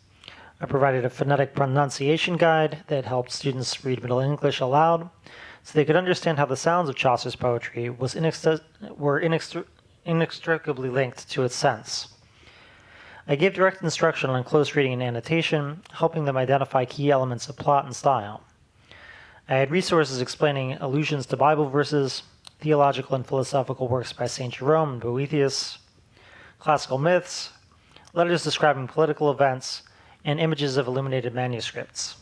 I provided a phonetic pronunciation guide that helped students read Middle English aloud, so they could understand how the sounds of Chaucer's poetry were inextricably linked to its sense. I gave direct instruction on close reading and annotation, helping them identify key elements of plot and style. I had resources explaining allusions to Bible verses, theological and philosophical works by St. Jerome and Boethius, classical myths, letters describing political events, and images of illuminated manuscripts.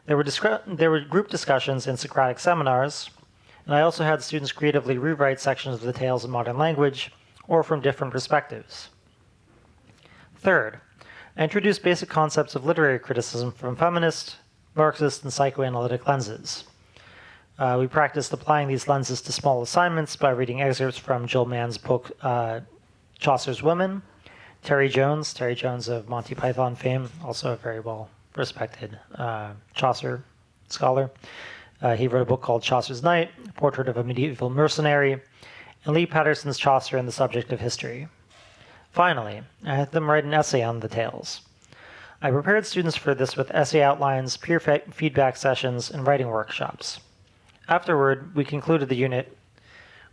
There were group discussions and Socratic seminars, and I also had students creatively rewrite sections of the tales in modern language or from different perspectives. Third, I introduced basic concepts of literary criticism from feminist, Marxist, and psychoanalytic lenses. We practiced applying these lenses to small assignments by reading excerpts from Jill Mann's book, Chaucer's Women. Terry Jones of Monty Python fame, also a very well-respected Chaucer scholar. He wrote a book called Chaucer's Knight, a portrait of a medieval mercenary, and Lee Patterson's Chaucer and the Subject of History. Finally, I had them write an essay on the tales. I prepared students for this with essay outlines, peer feedback sessions, and writing workshops. Afterward, we concluded the unit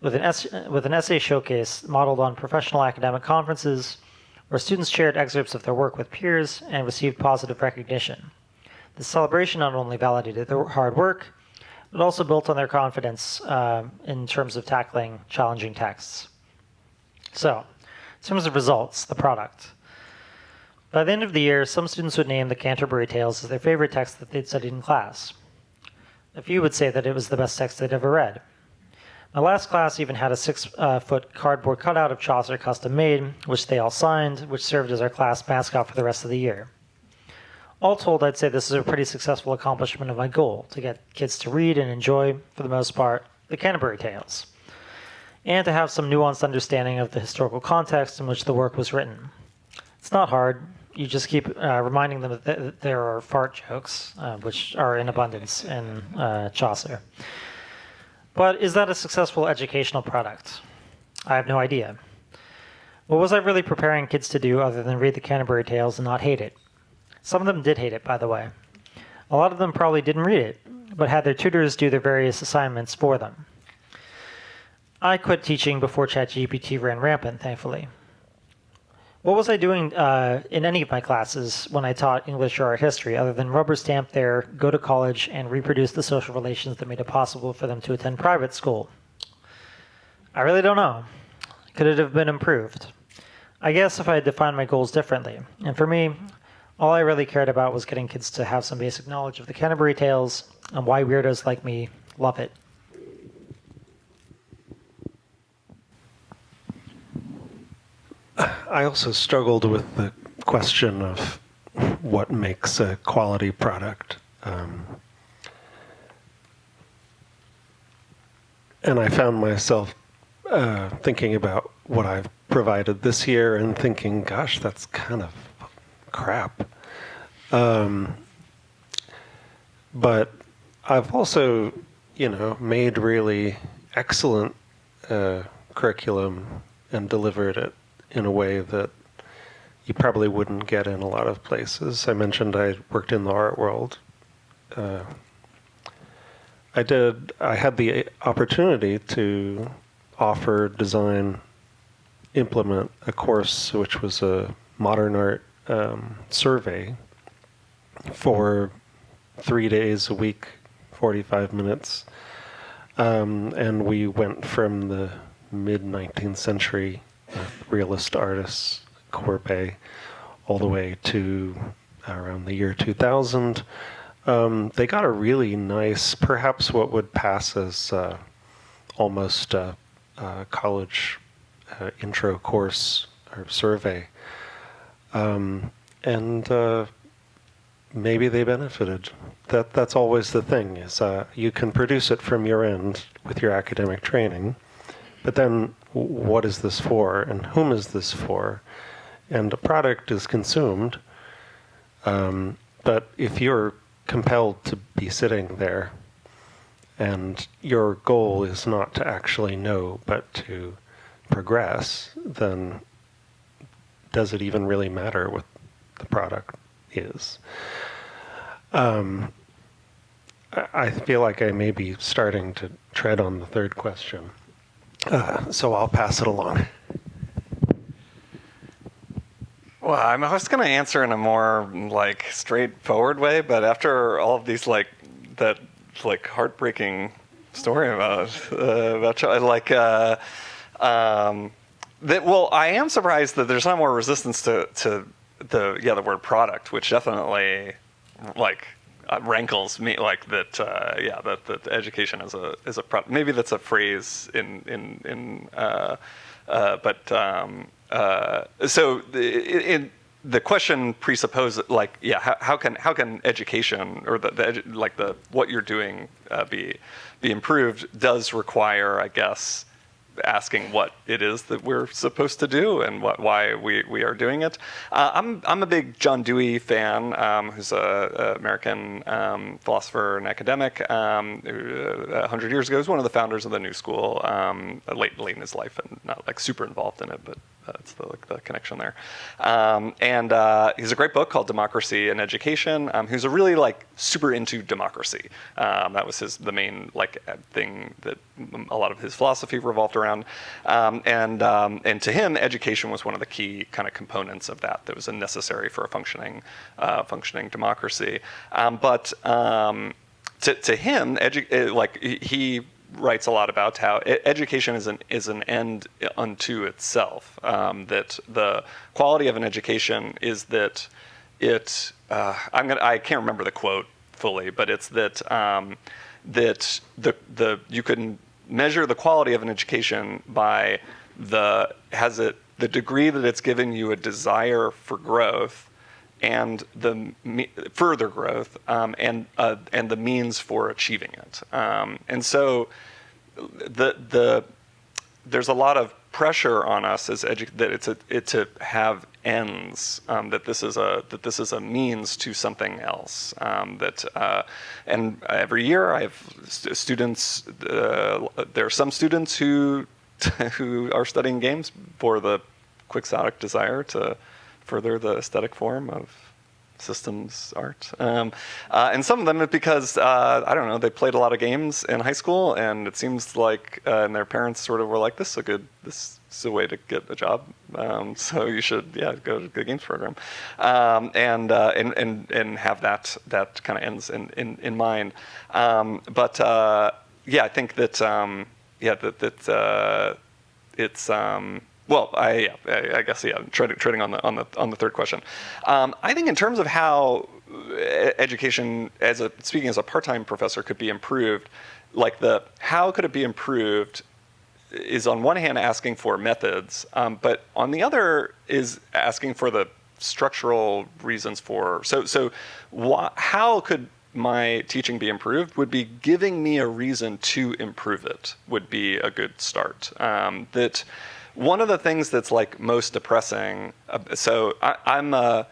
with an essay showcase modeled on professional academic conferences, where students shared excerpts of their work with peers and received positive recognition. The celebration not only validated their hard work, but also built on their confidence in terms of tackling challenging texts. So, in terms of results, the product. By the end of the year, some students would name the Canterbury Tales as their favorite text that they'd studied in class. A few would say that it was the best text they'd ever read. My last class even had a 6-foot cardboard cutout of Chaucer custom made, which they all signed, which served as our class mascot for the rest of the year. All told, I'd say this is a pretty successful accomplishment of my goal, to get kids to read and enjoy, for the most part, the Canterbury Tales, and to have some nuanced understanding of the historical context in which the work was written. It's not hard. You just keep reminding them that there are fart jokes, which are in abundance in Chaucer. But is that a successful educational product? I have no idea. What was I really preparing kids to do other than read the Canterbury Tales and not hate it? Some of them did hate it, by the way. A lot of them probably didn't read it, but had their tutors do their various assignments for them. I quit teaching before ChatGPT ran rampant, thankfully. What was I doing in any of my classes when I taught English or art history other than rubber stamp their go to college and reproduce the social relations that made it possible for them to attend private school? I really don't know. Could it have been improved? I guess if I had defined my goals differently. And for me, all I really cared about was getting kids to have some basic knowledge of the Canterbury Tales and why weirdos like me love it. I also struggled with the question of what makes a quality product. And I found myself thinking about what I've provided this year and thinking, gosh, that's kind of crap. But I've also, made really excellent curriculum and delivered it in a way that you probably wouldn't get in a lot of places. I mentioned I worked in the art world. I had the opportunity to offer, design, implement a course which was a modern art survey for 3 days a week, 45 minutes. And we went from the mid-19th century realist artists, Courbet, all the way to around the year 2000. They got a really nice, perhaps what would pass as almost a college intro course or survey. And maybe they benefited. That's always the thing, is you can produce it from your end with your academic training, but then what is this for and whom is this for? And a product is consumed, but if you're compelled to be sitting there and your goal is not to actually know but to progress, then does it even really matter what the product is? I feel like I may be starting to tread on the third question. So I'll pass it along. Well, I was going to answer in a more straightforward way, but after all of these that like heartbreaking story about that. Well, I am surprised that there's not more resistance to the word product, which definitely like rankles me, like that. That education is a product. Maybe that's a phrase the question presupposes how can education or the what you're doing be improved does require, I guess, asking what it is that we're supposed to do and why we are doing it. I'm a big John Dewey fan, who's a American philosopher and academic. 100 years ago, he was one of the founders of the New School. Late in his life, and not like super involved in it, but that's the connection there. And he's a great book called Democracy and Education. Who's a really like super into democracy. That was the main like thing that a lot of his philosophy revolved around. And to him, education was one of the key kind of components of that was necessary for a functioning democracy. But to him, he writes a lot about how education is an end unto itself. That the quality of an education is that it. I can't remember the quote fully, but it's that you can measure the quality of an education by the degree that it's given you a desire for growth and the further growth and the means for achieving it. And so there's a lot of pressure on us as to have ends, that this is a means to something else. And every year I have students. There are some students who are studying games for the quixotic desire to further the aesthetic form of systems art, and some of them is because I don't know, they played a lot of games in high school, and it seems like and their parents sort of were like, this is a way to get a job, so you should go to the games program, and have that kind of ends in mind. I think that it's well, I guess treading on the third question. I think in terms of how education, speaking as a part-time professor, could be improved, how could it be improved is on one hand asking for methods, but on the other is asking for the structural reasons for. How could my teaching be improved? Would be giving me a reason to improve it would be a good start. That. One of the things that's like most depressing. So I'm I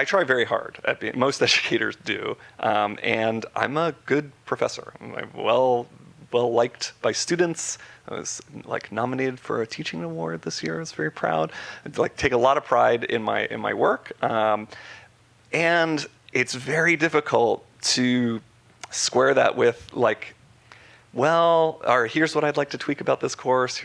try very hard at being. Most educators do, and I'm a good professor. I'm well liked by students. I was like nominated for a teaching award this year. I was very proud. I take a lot of pride in my work, and it's very difficult to square that with or here's what I'd like to tweak about this course.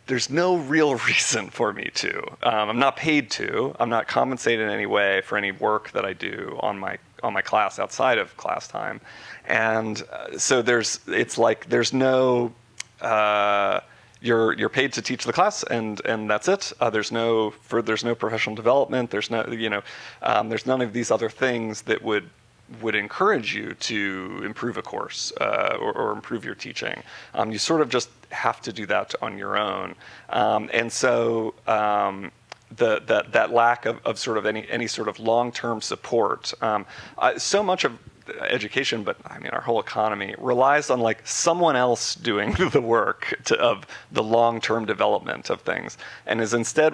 There's no real reason for me to. I'm not paid to. I'm not compensated in any way for any work that I do on my class outside of class time, and so there's no. You're paid to teach the class, and that's it. There's no professional development. There's there's none of these other things that would encourage you to improve a course or improve your teaching. You sort of just have to do that on your own, and so that lack of sort of any sort of long-term support. So much of education, but I mean our whole economy relies on someone else doing the work of the long-term development of things, and is instead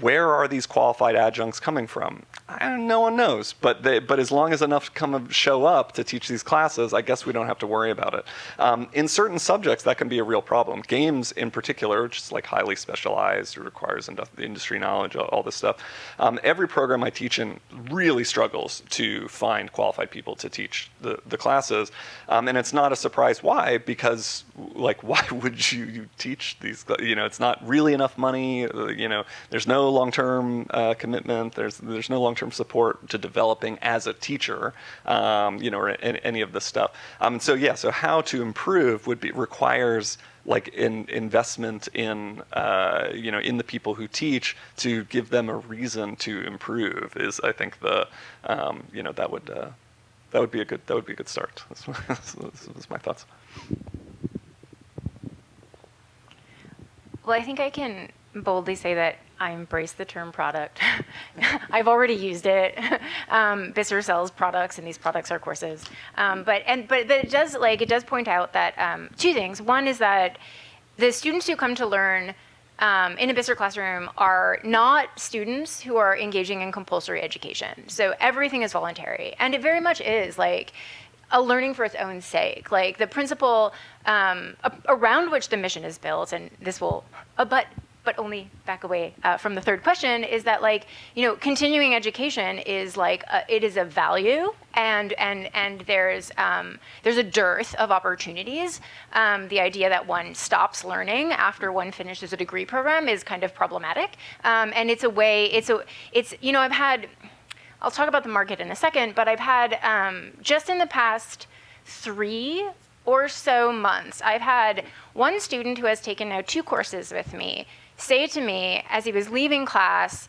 where are these qualified adjuncts coming from? No one knows, but as long as enough show up to teach these classes, I guess we don't have to worry about it. In certain subjects, that can be a real problem. Games, in particular, which is highly specialized, it requires industry knowledge, all this stuff. Every program I teach in really struggles to find qualified people people to teach the classes. And it's not a surprise why, because like, why would you teach these, it's not really enough money, there's no long-term commitment, there's no long-term support to developing as a teacher, or any of this stuff. So how to improve requires like investment in in the people who teach, to give them a reason to improve, is I think that would be a good start. That's my thoughts. Well, I think I can boldly say that I embrace the term product. I've already used it. Bisser sells products, and these products are courses. But it does point out that two things. One is that the students who come to learn in a Bisser classroom are not students who are engaging in compulsory education. So everything is voluntary, and it very much is like a learning for its own sake. Like the principle around which the mission is built, and this will, but only back away from the third question, is that continuing education is it is a value, and there's a dearth of opportunities. The idea that one stops learning after one finishes a degree program is kind of problematic, and it's a way. I've had. I'll talk about the market in a second, but I've had just in the past 3 or so months, I've had one student who has taken now 2 courses with me say to me as he was leaving class,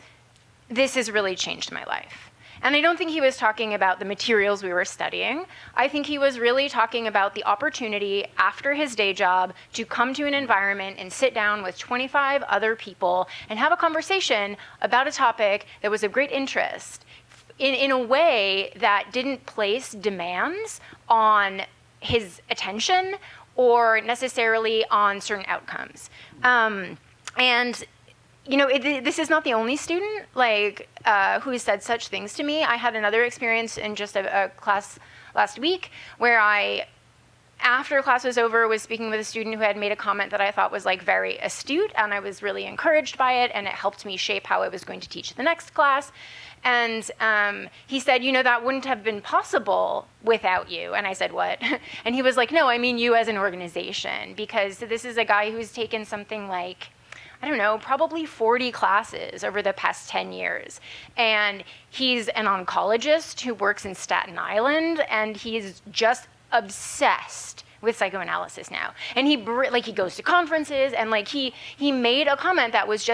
"This has really changed my life." And I don't think he was talking about the materials we were studying. I think he was really talking about the opportunity after his day job to come to an environment and sit down with 25 other people and have a conversation about a topic that was of great interest in a way that didn't place demands on his attention or necessarily on certain outcomes. This is not the only student who said such things to me. I had another experience in just a class last week where after class was over, was speaking with a student who had made a comment that I thought was very astute, and I was really encouraged by it, and it helped me shape how I was going to teach the next class. And he said, that wouldn't have been possible without you. And I said, what? And he was like, no, I mean you as an organization, because this is a guy who's taken something probably 40 classes over the past 10 years. And he's an oncologist who works in Staten Island, and he's just obsessed with psychoanalysis now. And he goes to conferences, and he made a comment that was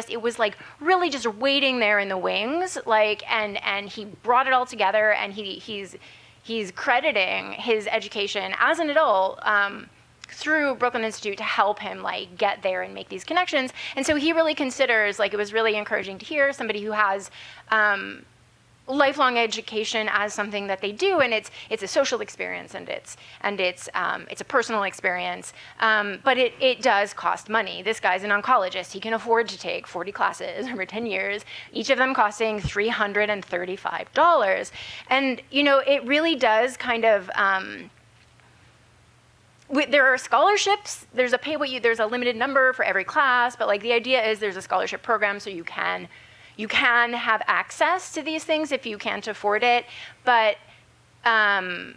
really just waiting there in the wings, and he brought it all together, and he's crediting his education as an adult through Brooklyn Institute to help him get there and make these connections. And so he really considers, it was really encouraging to hear somebody who has lifelong education as something that they do, and it's a social experience, and it's a personal experience, but it does cost money. This guy's an oncologist. He can afford to take 40 classes over 10 years, each of them costing $335. And it really does kind of there are scholarships. There's a limited number for every class, but the idea is there's a scholarship program, so you can have access to these things if you can't afford it, but that's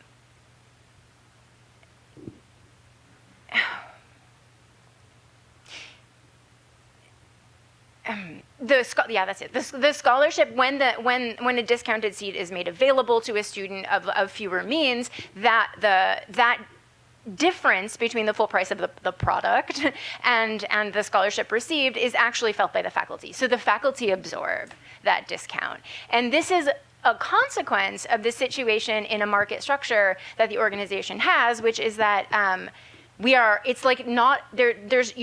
it. The scholarship, when a discounted seat is made available to a student of fewer means, that difference between the full price of the product and the scholarship received is actually felt by the faculty. So the faculty absorb that discount. And this is a consequence of the situation in a market structure that the organization has, which is that you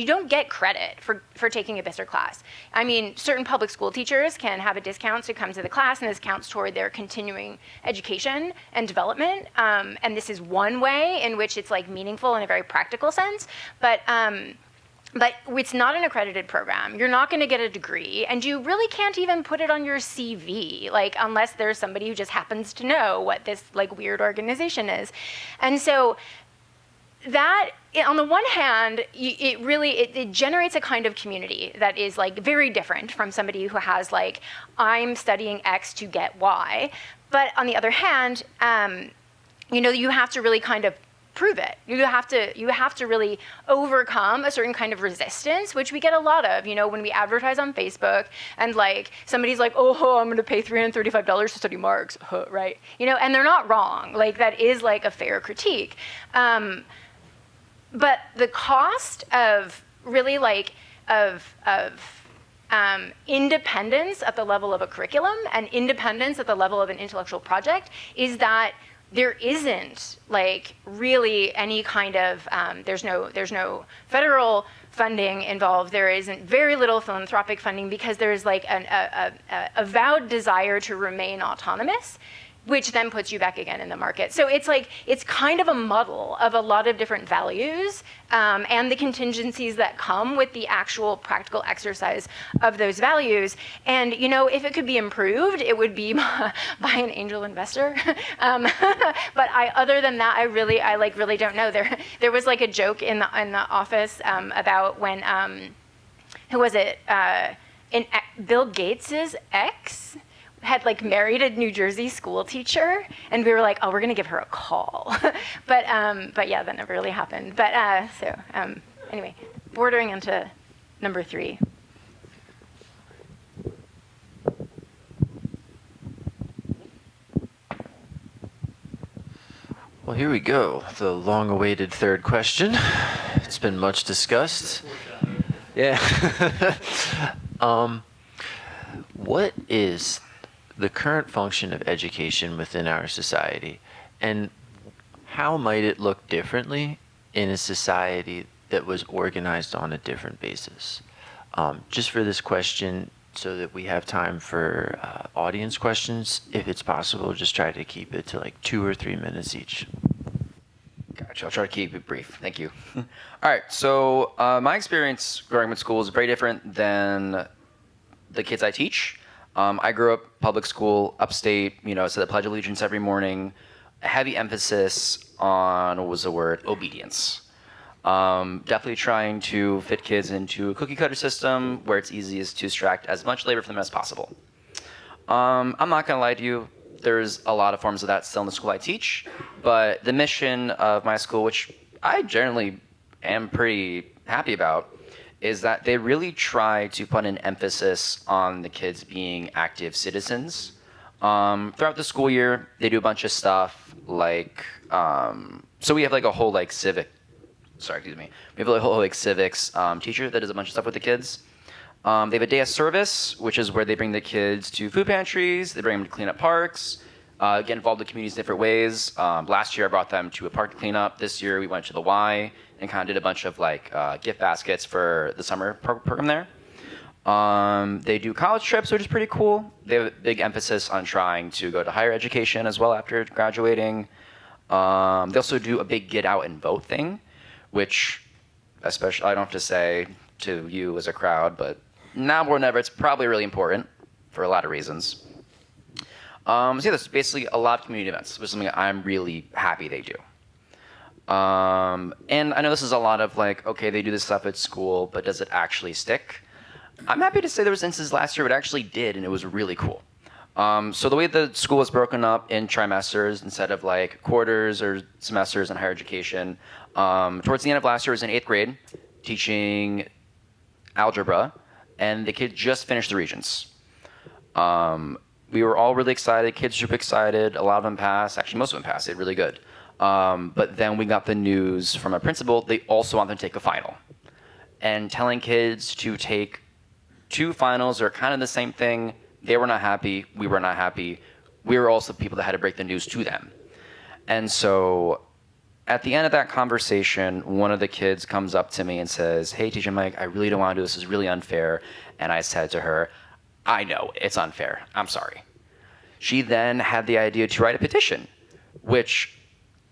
don't get credit for taking a Bisser class. I mean, certain public school teachers can have a discount to come to the class, and this counts toward their continuing education and development. And this is one way in which it's meaningful in a very practical sense. But it's not an accredited program. You're not going to get a degree, and you really can't even put it on your CV, unless there's somebody who just happens to know what this weird organization is. And so that, on the one hand, it generates a kind of community that is very different from somebody who has I'm studying X to get Y. But on the other hand, you have to really kind of prove it. You have to really overcome a certain kind of resistance, which we get a lot of, when we advertise on Facebook and like somebody's like, oh, I'm going to pay $335 to study Marx, right? And they're not wrong. Like that is like a fair critique. But the cost of really like independence at the level of a curriculum and independence at the level of an intellectual project is that there isn't like really any kind of there's no federal funding involved. There isn't very little philanthropic funding because there's like a avowed desire to remain autonomous, which then puts you back again in the market. So it's kind of a muddle of a lot of different values and the contingencies that come with the actual practical exercise of those values. And if it could be improved, it would be by an angel investor. But other than that, I really don't know. There was like a joke in the office about when who was it? Bill Gates's ex had like married a New Jersey school teacher, and we were like, oh, we're gonna give her a call. but yeah, that never really happened. But anyway, bordering into number 3. Well, here we go. The long-awaited third question. It's been much discussed. Yeah. What is the current function of education within our society, and how might it look differently in a society that was organized on a different basis? Just for this question, so that we have time for audience questions, if it's possible, just try to keep it to like 2 or 3 minutes each. Gotcha. I'll try to keep it brief. Thank you. All right. So my experience growing up in school is very different than the kids I teach. I grew up public school, upstate, said the Pledge of Allegiance every morning, a heavy emphasis on, obedience. Definitely trying to fit kids into a cookie cutter system where it's easiest to extract as much labor from them as possible. I'm not going to lie to you, there's a lot of forms of that still in the school I teach, but the mission of my school, which I generally am pretty happy about, is that they really try to put an emphasis on the kids being active citizens. Throughout the school year, they do a bunch of stuff like, so we have like a whole like we have a whole like civics teacher that does a bunch of stuff with the kids. They have a day of service, which is where they bring the kids to food pantries, they bring them to clean up parks, get involved in communities in different ways. Last year I brought them to a park to clean up. This year we went to the Y and kind of did a bunch of like gift baskets for the summer program there. They do college trips, which is pretty cool. They have a big emphasis on trying to go to higher education as well after graduating. They also do a big get out and vote thing, which especially I don't have to say to you as a crowd, but now more than ever, it's probably really important for a lot of reasons. So yeah, there's basically a lot of community events, which is something I'm really happy they do. And I know this is a lot of like, okay, they do this stuff at school, but does it actually stick? I'm happy to say there was instances last year where it actually did, and it was really cool. So the way the school was broken up in trimesters instead of like quarters or semesters in higher education, towards the end of last year, I was in 8th grade teaching algebra, and the kids just finished the Regents. We were all really excited, kids super excited, a lot of them passed, actually most of them passed, they did really good. But then we got the news from a principal, they also want them to take a final. And telling kids to take 2 finals are kind of the same thing. They were not happy, we were not happy. We were also people that had to break the news to them. And so at the end of that conversation, one of the kids comes up to me and says, hey, Teacher Mike, I really don't want to do this. This is really unfair. And I said to her, I know, it's unfair. I'm sorry. She then had the idea to write a petition, which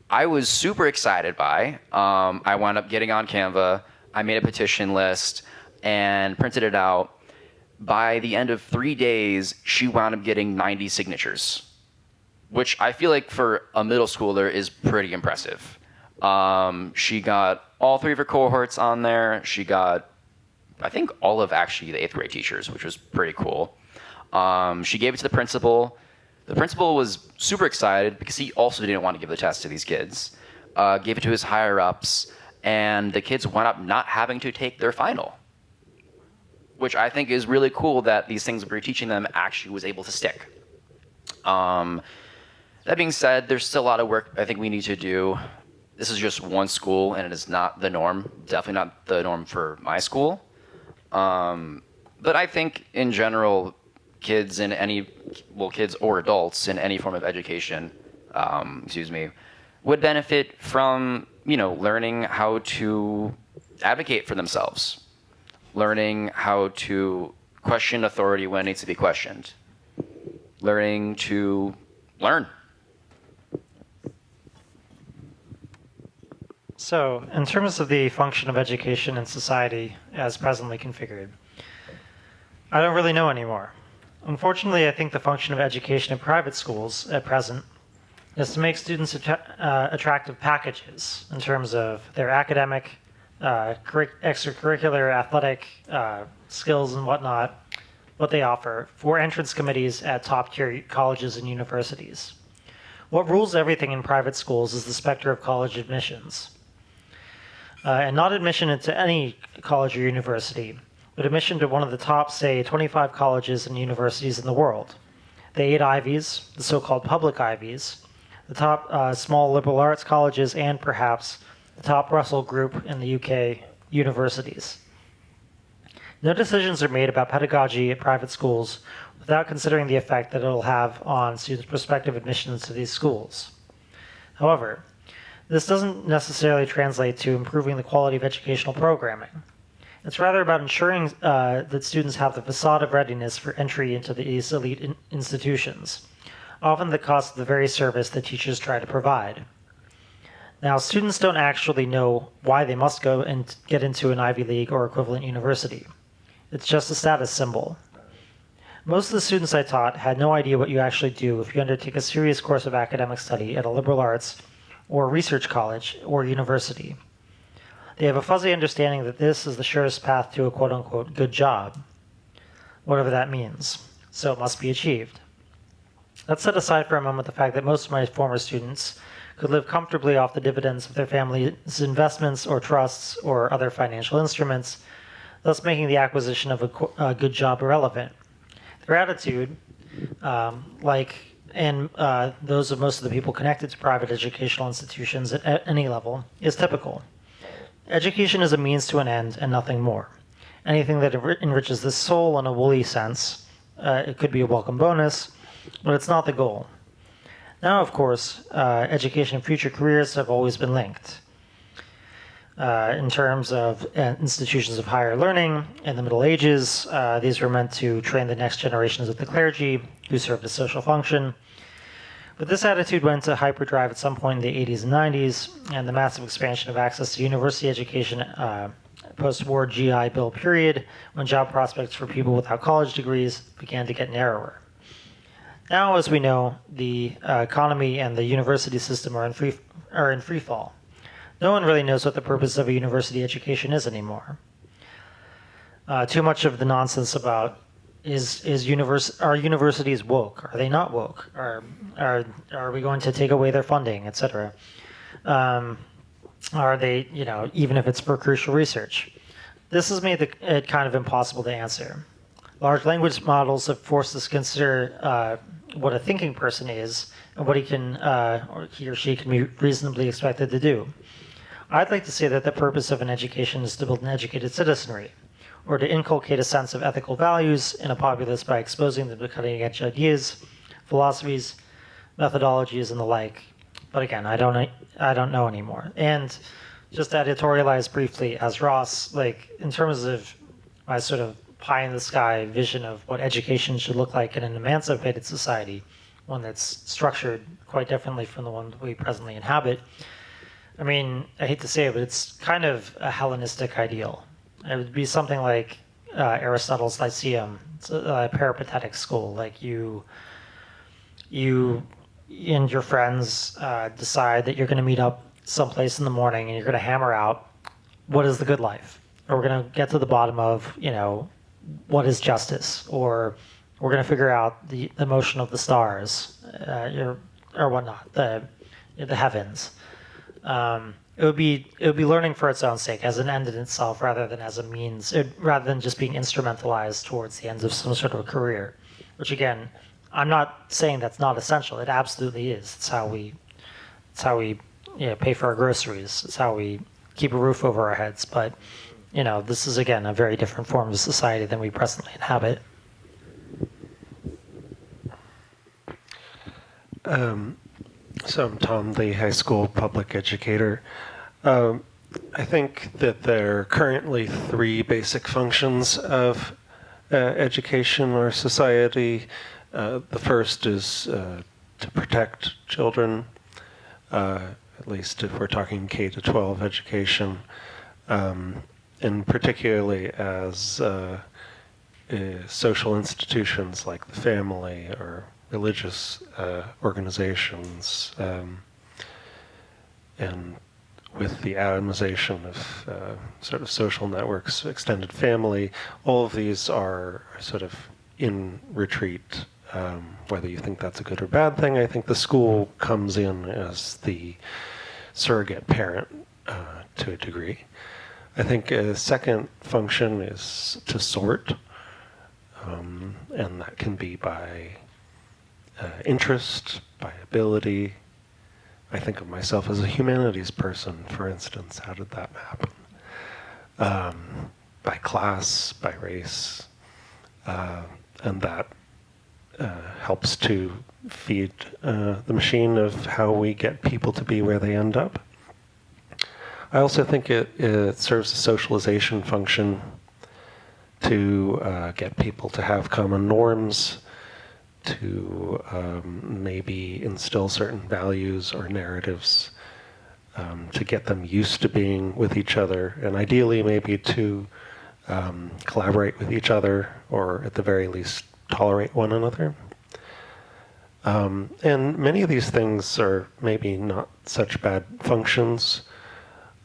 I was super excited by. I wound up getting on Canva. I made a petition list and printed it out. By the end of 3 days, she wound up getting 90 signatures, which I feel like for a middle schooler is pretty impressive. She got all 3 of her cohorts on there. She got, I think, all of actually the 8th grade teachers, which was pretty cool. She gave it to the principal. The principal was super excited because he also didn't want to give the test to these kids, gave it to his higher ups, and the kids wound up not having to take their final, which I think is really cool that these things we were teaching them actually was able to stick. That being said, there's still a lot of work I think we need to do. This is just one school, and it is not the norm, definitely not the norm for my school. But I think in general, kids or adults in any form of education, would benefit from, learning how to advocate for themselves, learning how to question authority when it needs to be questioned, learning to learn. So, in terms of the function of education in society as presently configured, I don't really know anymore. Unfortunately, I think the function of education in private schools at present is to make students attractive packages in terms of their academic, extracurricular, athletic skills and whatnot, what they offer for entrance committees at top-tier colleges and universities. What rules everything in private schools is the specter of college admissions. And not admission into any college or university, but admission to one of the top, say, 25 colleges and universities in the world. The 8 Ivies, the so-called public Ivies, the top small liberal arts colleges, and perhaps the top Russell Group in the UK universities. No decisions are made about pedagogy at private schools without considering the effect that it will have on students' prospective admissions to these schools. However, this doesn't necessarily translate to improving the quality of educational programming. It's rather about ensuring that students have the facade of readiness for entry into these elite institutions, often at the cost of the very service that teachers try to provide. Now, students don't actually know why they must go and get into an Ivy League or equivalent university. It's just a status symbol. Most of the students I taught had no idea what you actually do if you undertake a serious course of academic study at a liberal arts or research college or university. They have a fuzzy understanding that this is the surest path to a quote-unquote good job, whatever that means, so it must be achieved. Let's set aside for a moment the fact that most of my former students could live comfortably off the dividends of their family's investments or trusts or other financial instruments, thus making the acquisition of a good job irrelevant. Their attitude, those of most of the people connected to private educational institutions at any level, is typical. Education is a means to an end and nothing more. Anything that enriches the soul in a woolly sense, it could be a welcome bonus, but it's not the goal. Now, of course, education and future careers have always been linked. In terms of institutions of higher learning in the Middle Ages, these were meant to train the next generations of the clergy who served a social function. But this attitude went to hyperdrive at some point in the 80s and 90s, and the massive expansion of access to university education post-war GI Bill period, when job prospects for people without college degrees began to get narrower. Now, as we know, the economy and the university system are in free fall. No one really knows what the purpose of a university education is anymore. Too much of the nonsense about are universities woke? Are they not woke? Are we going to take away their funding, etc.? Are they, even if it's for crucial research? This has made it kind of impossible to answer. Large language models have forced us to consider what a thinking person is and what he or she can be reasonably expected to do. I'd like to say that the purpose of an education is to build an educated citizenry, or to inculcate a sense of ethical values in a populace by exposing them to cutting-edge ideas, philosophies, methodologies, and the like. But again, I don't know anymore. And just to editorialize briefly as Ross, in terms of my sort of pie-in-the-sky vision of what education should look like in an emancipated society, one that's structured quite differently from the one we presently inhabit, I mean, I hate to say it, but it's kind of a Hellenistic ideal. It would be something like Aristotle's Lyceum. It's a peripatetic school. Like you and your friends decide that you're going to meet up someplace in the morning and you're going to hammer out what is the good life, or we're going to get to the bottom of what is justice, or we're going to figure out the motion of the stars, or whatnot, the heavens. It would be learning for its own sake, as an end in itself, rather than as a means, rather than just being instrumentalized towards the ends of some sort of a career. Which again, I'm not saying that's not essential. It absolutely is. It's how we pay for our groceries. It's how we keep a roof over our heads. But this is again a very different form of society than we presently inhabit. So I'm Tom, the high school public educator. I think that there are currently three basic functions of education or society. The first is to protect children, at least if we're talking K-12 education, and particularly as social institutions like the family or religious organizations, and with the atomization of sort of social networks, extended family, all of these are sort of in retreat. Whether you think that's a good or bad thing, I think the school comes in as the surrogate parent to a degree. I think a second function is to sort, and that can be by interest, by ability. I think of myself as a humanities person, for instance. How did that happen? By class, by race, and that helps to feed the machine of how we get people to be where they end up. I also think it serves a socialization function to get people to have common norms, to maybe instill certain values or narratives, to get them used to being with each other, and ideally maybe to collaborate with each other, or at the very least tolerate one another. And many of these things are maybe not such bad functions.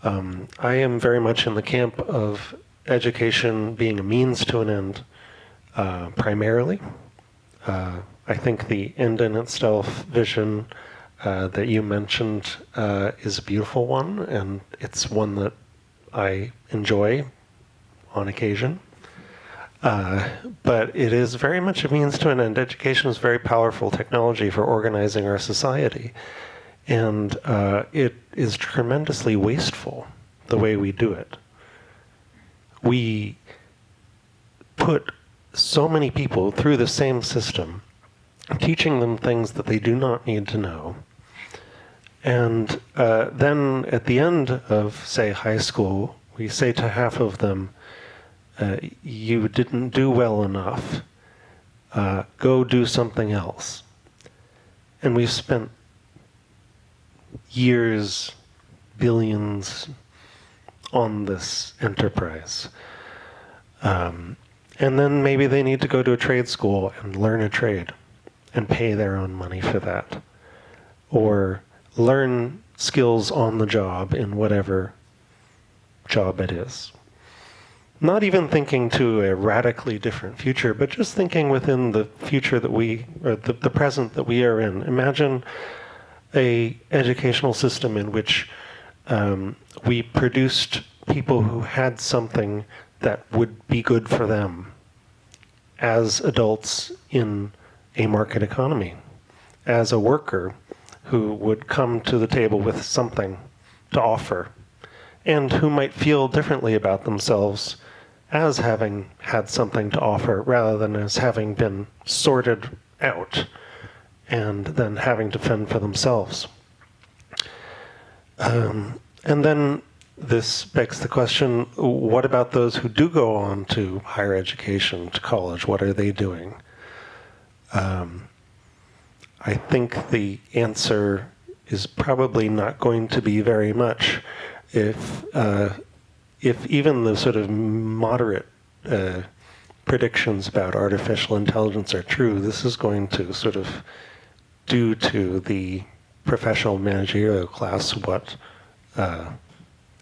I am very much in the camp of education being a means to an end, primarily. I think the end in itself vision that you mentioned is a beautiful one, and it's one that I enjoy on occasion. But it is very much a means to an end. Education is very powerful technology for organizing our society. And it is tremendously wasteful, the way we do it. We put so many people through the same system, teaching them things that they do not need to know. And then at the end of, say, high school, we say to half of them, you didn't do well enough. Go do something else. And we've spent years, billions on this enterprise. And then maybe they need to go to a trade school and learn a trade and pay their own money for that. Or learn skills on the job in whatever job it is. Not even thinking to a radically different future, but just thinking within the future that the present that we are in. Imagine a educational system in which we produced people who had something that would be good for them as adults in a market economy, as a worker who would come to the table with something to offer, and who might feel differently about themselves as having had something to offer rather than as having been sorted out and then having to fend for themselves. And then this begs the question, what about those who do go on to higher education, to college? What are they doing? I think the answer is probably not going to be very much. If even the sort of moderate predictions about artificial intelligence are true, this is going to sort of do to the professional managerial class what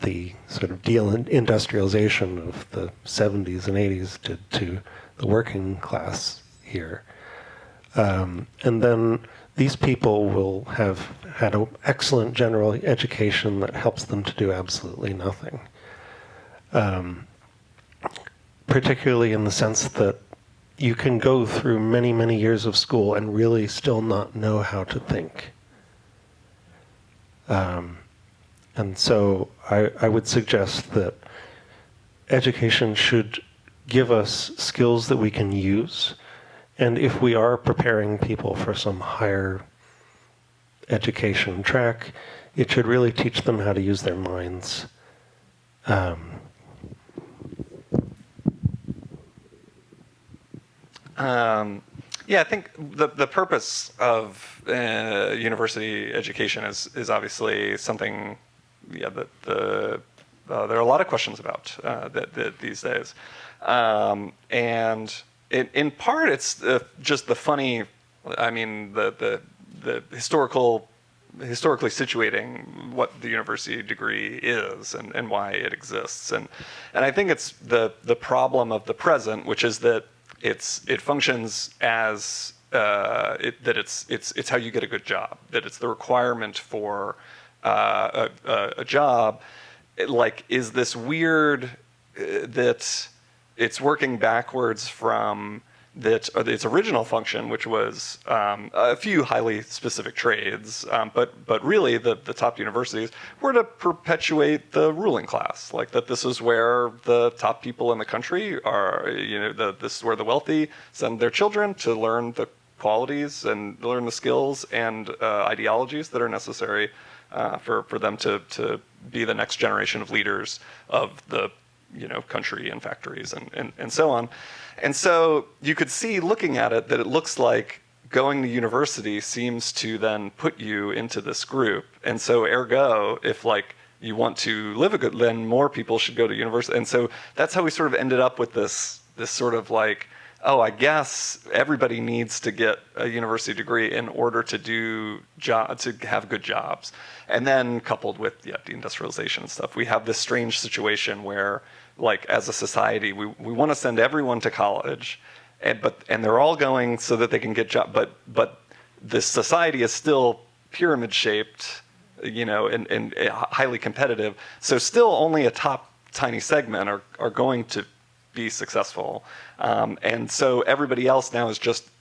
the sort of industrialization of the 70s and 80s did to the working class here. And then these people will have had an excellent general education that helps them to do absolutely nothing. Particularly in the sense that you can go through many, many years of school and really still not know how to think. And so I would suggest that education should give us skills that we can use. And if we are preparing people for some higher education track, it should really teach them how to use their minds. Yeah, I think the purpose of university education is obviously something, that there are a lot of questions about that these days, and in part it's just the funny, I mean the historically situating what the university degree is and why it exists, and I think it's the problem of the present, which is that it functions as it's how you get a good job, that it's the requirement for a job. Is this weird that it's working backwards from its original function, which was a few highly specific trades, but really the top universities were to perpetuate the ruling class, like that this is where the top people in the country are, this is where the wealthy send their children to learn the qualities and learn the skills and ideologies that are necessary for them to be the next generation of leaders of the country and factories and so on. And so you could see, looking at it, that it looks like going to university seems to then put you into this group. And so ergo, if you want to live a good, then more people should go to university. And so that's how we sort of ended up with this sort of oh, I guess everybody needs to get a university degree in order to have good jobs. And then coupled with deindustrialization and stuff, we have this strange situation where, as a society, we want to send everyone to college, and they're all going so that they can get jobs. But this society is still pyramid shaped, and highly competitive. So still only a tiny segment are going to be successful, and so everybody else now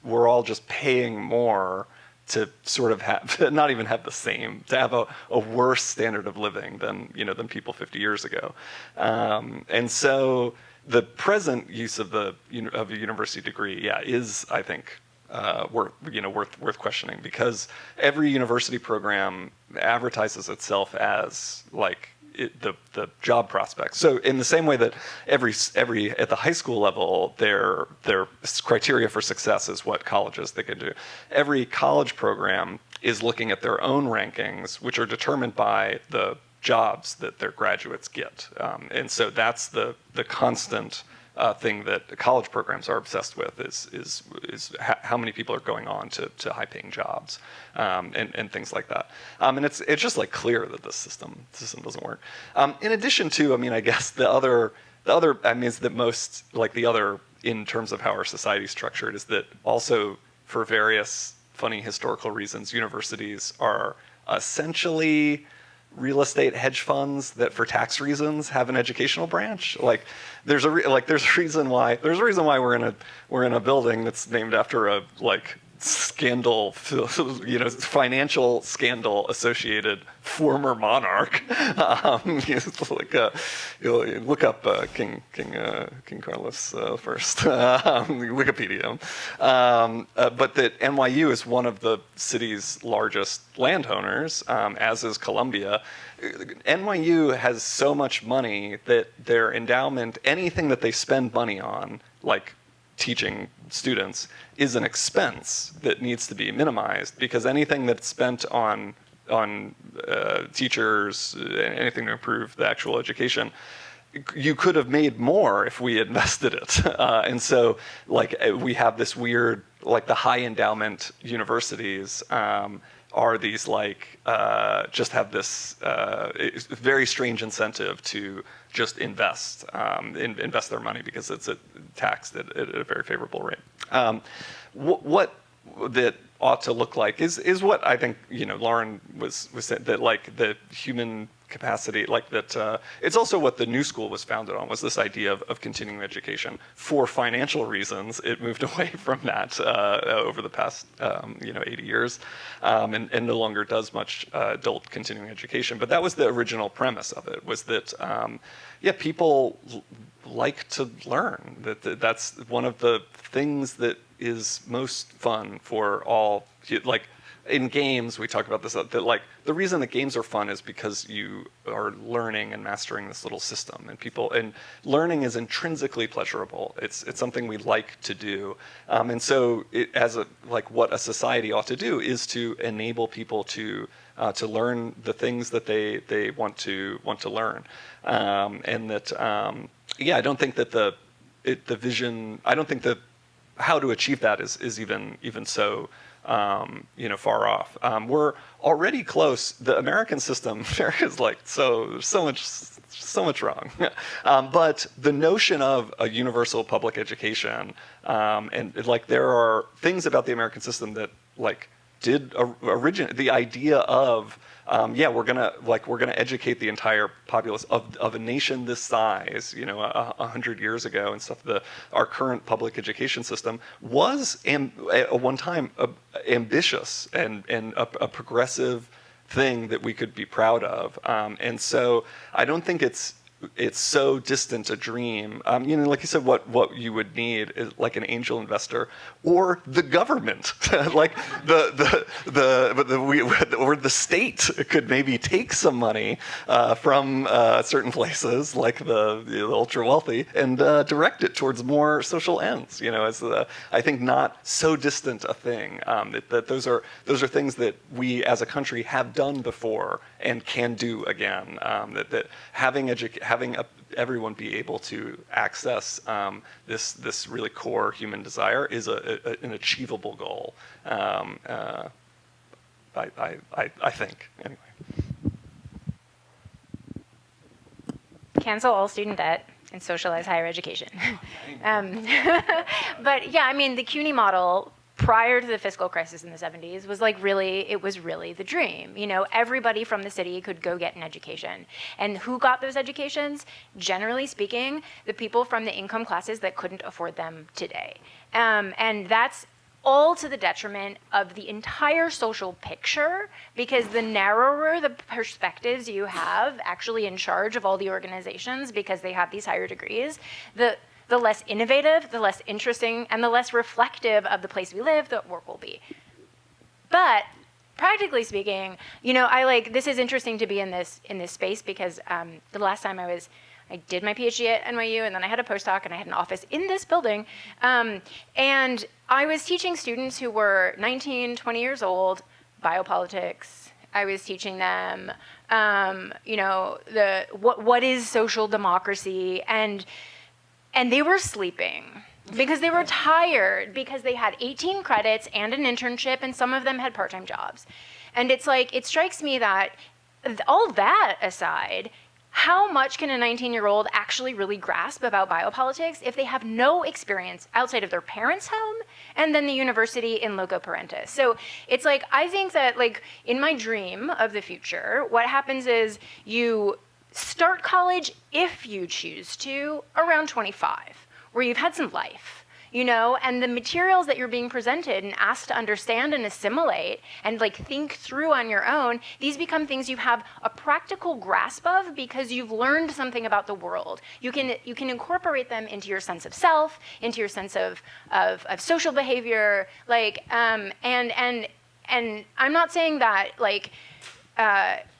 we're all just paying more to sort of not even have the same, to have a worse standard of living than people 50 years ago, and so the present use of a university degree, is, I think, worth questioning, because every university program advertises itself as the job prospects. So in the same way that every at the high school level, their criteria for success is what colleges they can do. Every college program is looking at their own rankings, which are determined by the jobs that their graduates get. And so that's the constant thing that college programs are obsessed with is how many people are going on to high-paying jobs, and things like that. And it's just clear that this system doesn't work. In addition to, I guess the other is that most the other, in terms of how our society is structured, is that also for various funny historical reasons, universities are essentially real estate hedge funds that, for tax reasons, have an educational branch. There's a reason why we're in a building that's named after a scandal, financial scandal associated former monarch. Look up King Carlos first, Wikipedia. But that NYU is one of the city's largest landowners, as is Columbia. NYU has so much money that their endowment, anything that they spend money on, teaching students, is an expense that needs to be minimized, because anything that's spent on teachers, anything to improve the actual education, you could have made more if we invested it. And so we have this weird, the high endowment universities are these like just have this very strange incentive to just invest their money because it's taxed at a very favorable rate. What that ought to look like is what I think Lauren was saying, that like the human capacity, like that. It's also what the New School was founded on, was this idea of continuing education. For financial reasons, it moved away from that over the past 80 years, and no longer does much adult continuing education. But that was the original premise of it, was that people like to learn. That's one of the things that is most fun for all. Like in games, we talk about this, that like the reason that games are fun is because you are learning and mastering this little system, and learning is intrinsically pleasurable. It's something we like to do, and so what a society ought to do is to enable people to learn the things that they want to learn, and that I don't think that the vision. I don't think that how to achieve that is even so far off. We're already close. The American system, America's like so much wrong. But the notion of a universal public education, and like there are things about the American system that like did originate the idea of we're gonna educate the entire populace of a nation this size, 100 years ago and stuff. Our current public education system was at one time ambitious and a progressive thing that we could be proud of, and so I don't think it's so distant a dream. Like you said, what you would need is like an angel investor or the government, like or the state could maybe take some money from certain places, like the ultra wealthy, and direct it towards more social ends. As I think not so distant a thing. That those are things that we as a country have done before and can do again. That having everyone be able to access this really core human desire is an achievable goal. I think anyway. Cancel all student debt and socialize higher education. But yeah, I mean, the CUNY model prior to the fiscal crisis in the 70s was really the dream. Everybody from the city could go get an education. And who got those educations? Generally speaking, the people from the income classes that couldn't afford them today. And that's all to the detriment of the entire social picture, because the narrower the perspectives you have actually in charge of all the organizations because they have these higher degrees, the less innovative, the less interesting, and the less reflective of the place we live that work will be. But practically speaking, this is interesting to be in this space because the last time I did my PhD at NYU, and then I had a postdoc, and I had an office in this building, and I was teaching students who were 19, 20 years old, biopolitics. I was teaching them, what is social democracy, and they were sleeping because they were tired, because they had 18 credits and an internship, and some of them had part-time jobs. And it's like, it strikes me that all that aside, how much can a 19-year-old actually really grasp about biopolitics if they have no experience outside of their parents' home and then the university in loco parentis? So it's like, I think that like in my dream of the future, what happens is you start college, if you choose to, around 25, where you've had some life, and the materials that you're being presented and asked to understand and assimilate and like think through on your own, these become things you have a practical grasp of because you've learned something about the world. You can incorporate them into your sense of self, into your sense of social behavior, and I'm not saying that like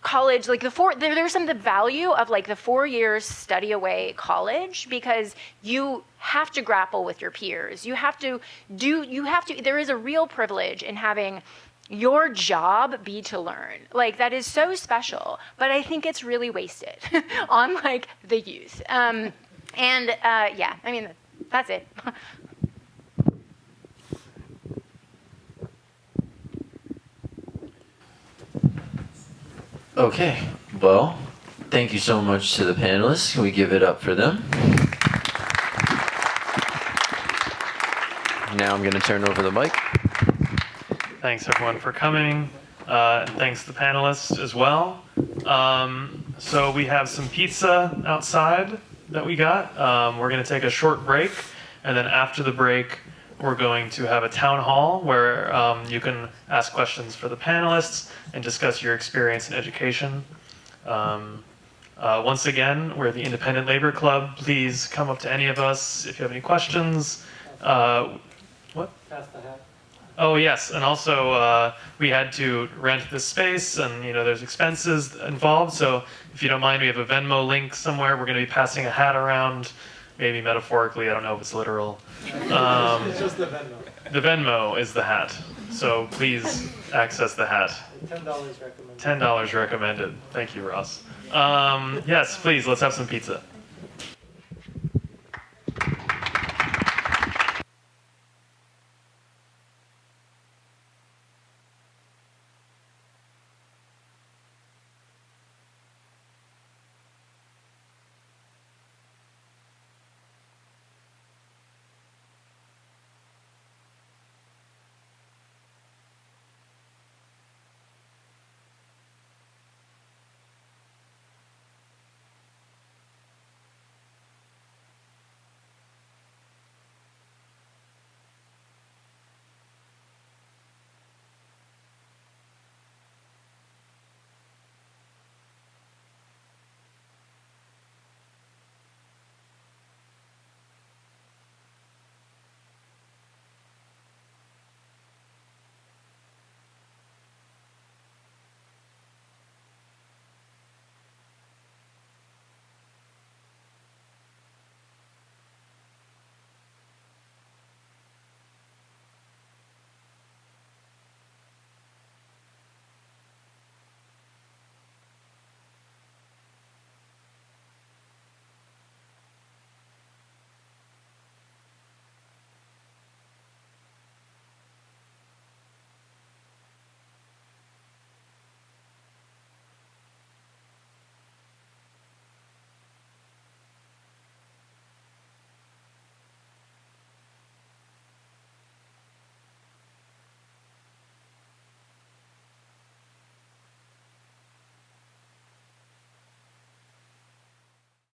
college, like there's some the value of like the 4 years study away college, because you have to grapple with your peers. There is a real privilege in having your job be to learn. Like that is so special, but I think it's really wasted on like the youth. That's it. Okay, well, thank you so much to the panelists. Can we give it up for them? Now I'm going to turn over the mic. Thanks everyone for coming. And thanks to the panelists as well. So we have some pizza outside that we got. We're going to take a short break, and then after the break, we're going to have a town hall where you can ask questions for the panelists and discuss your experience in education. Once again, we're the Independent Labor Club. Please come up to any of us if you have any questions. What? Pass the hat. Oh yes, and also we had to rent this space, and there's expenses involved. So if you don't mind, we have a Venmo link somewhere. We're going to be passing a hat around, maybe metaphorically. I don't know if it's literal. It's just the Venmo. The Venmo is the hat, so please access the hat. $10 recommended. $10 recommended. Thank you, Ross. Yes, please. Let's have some pizza.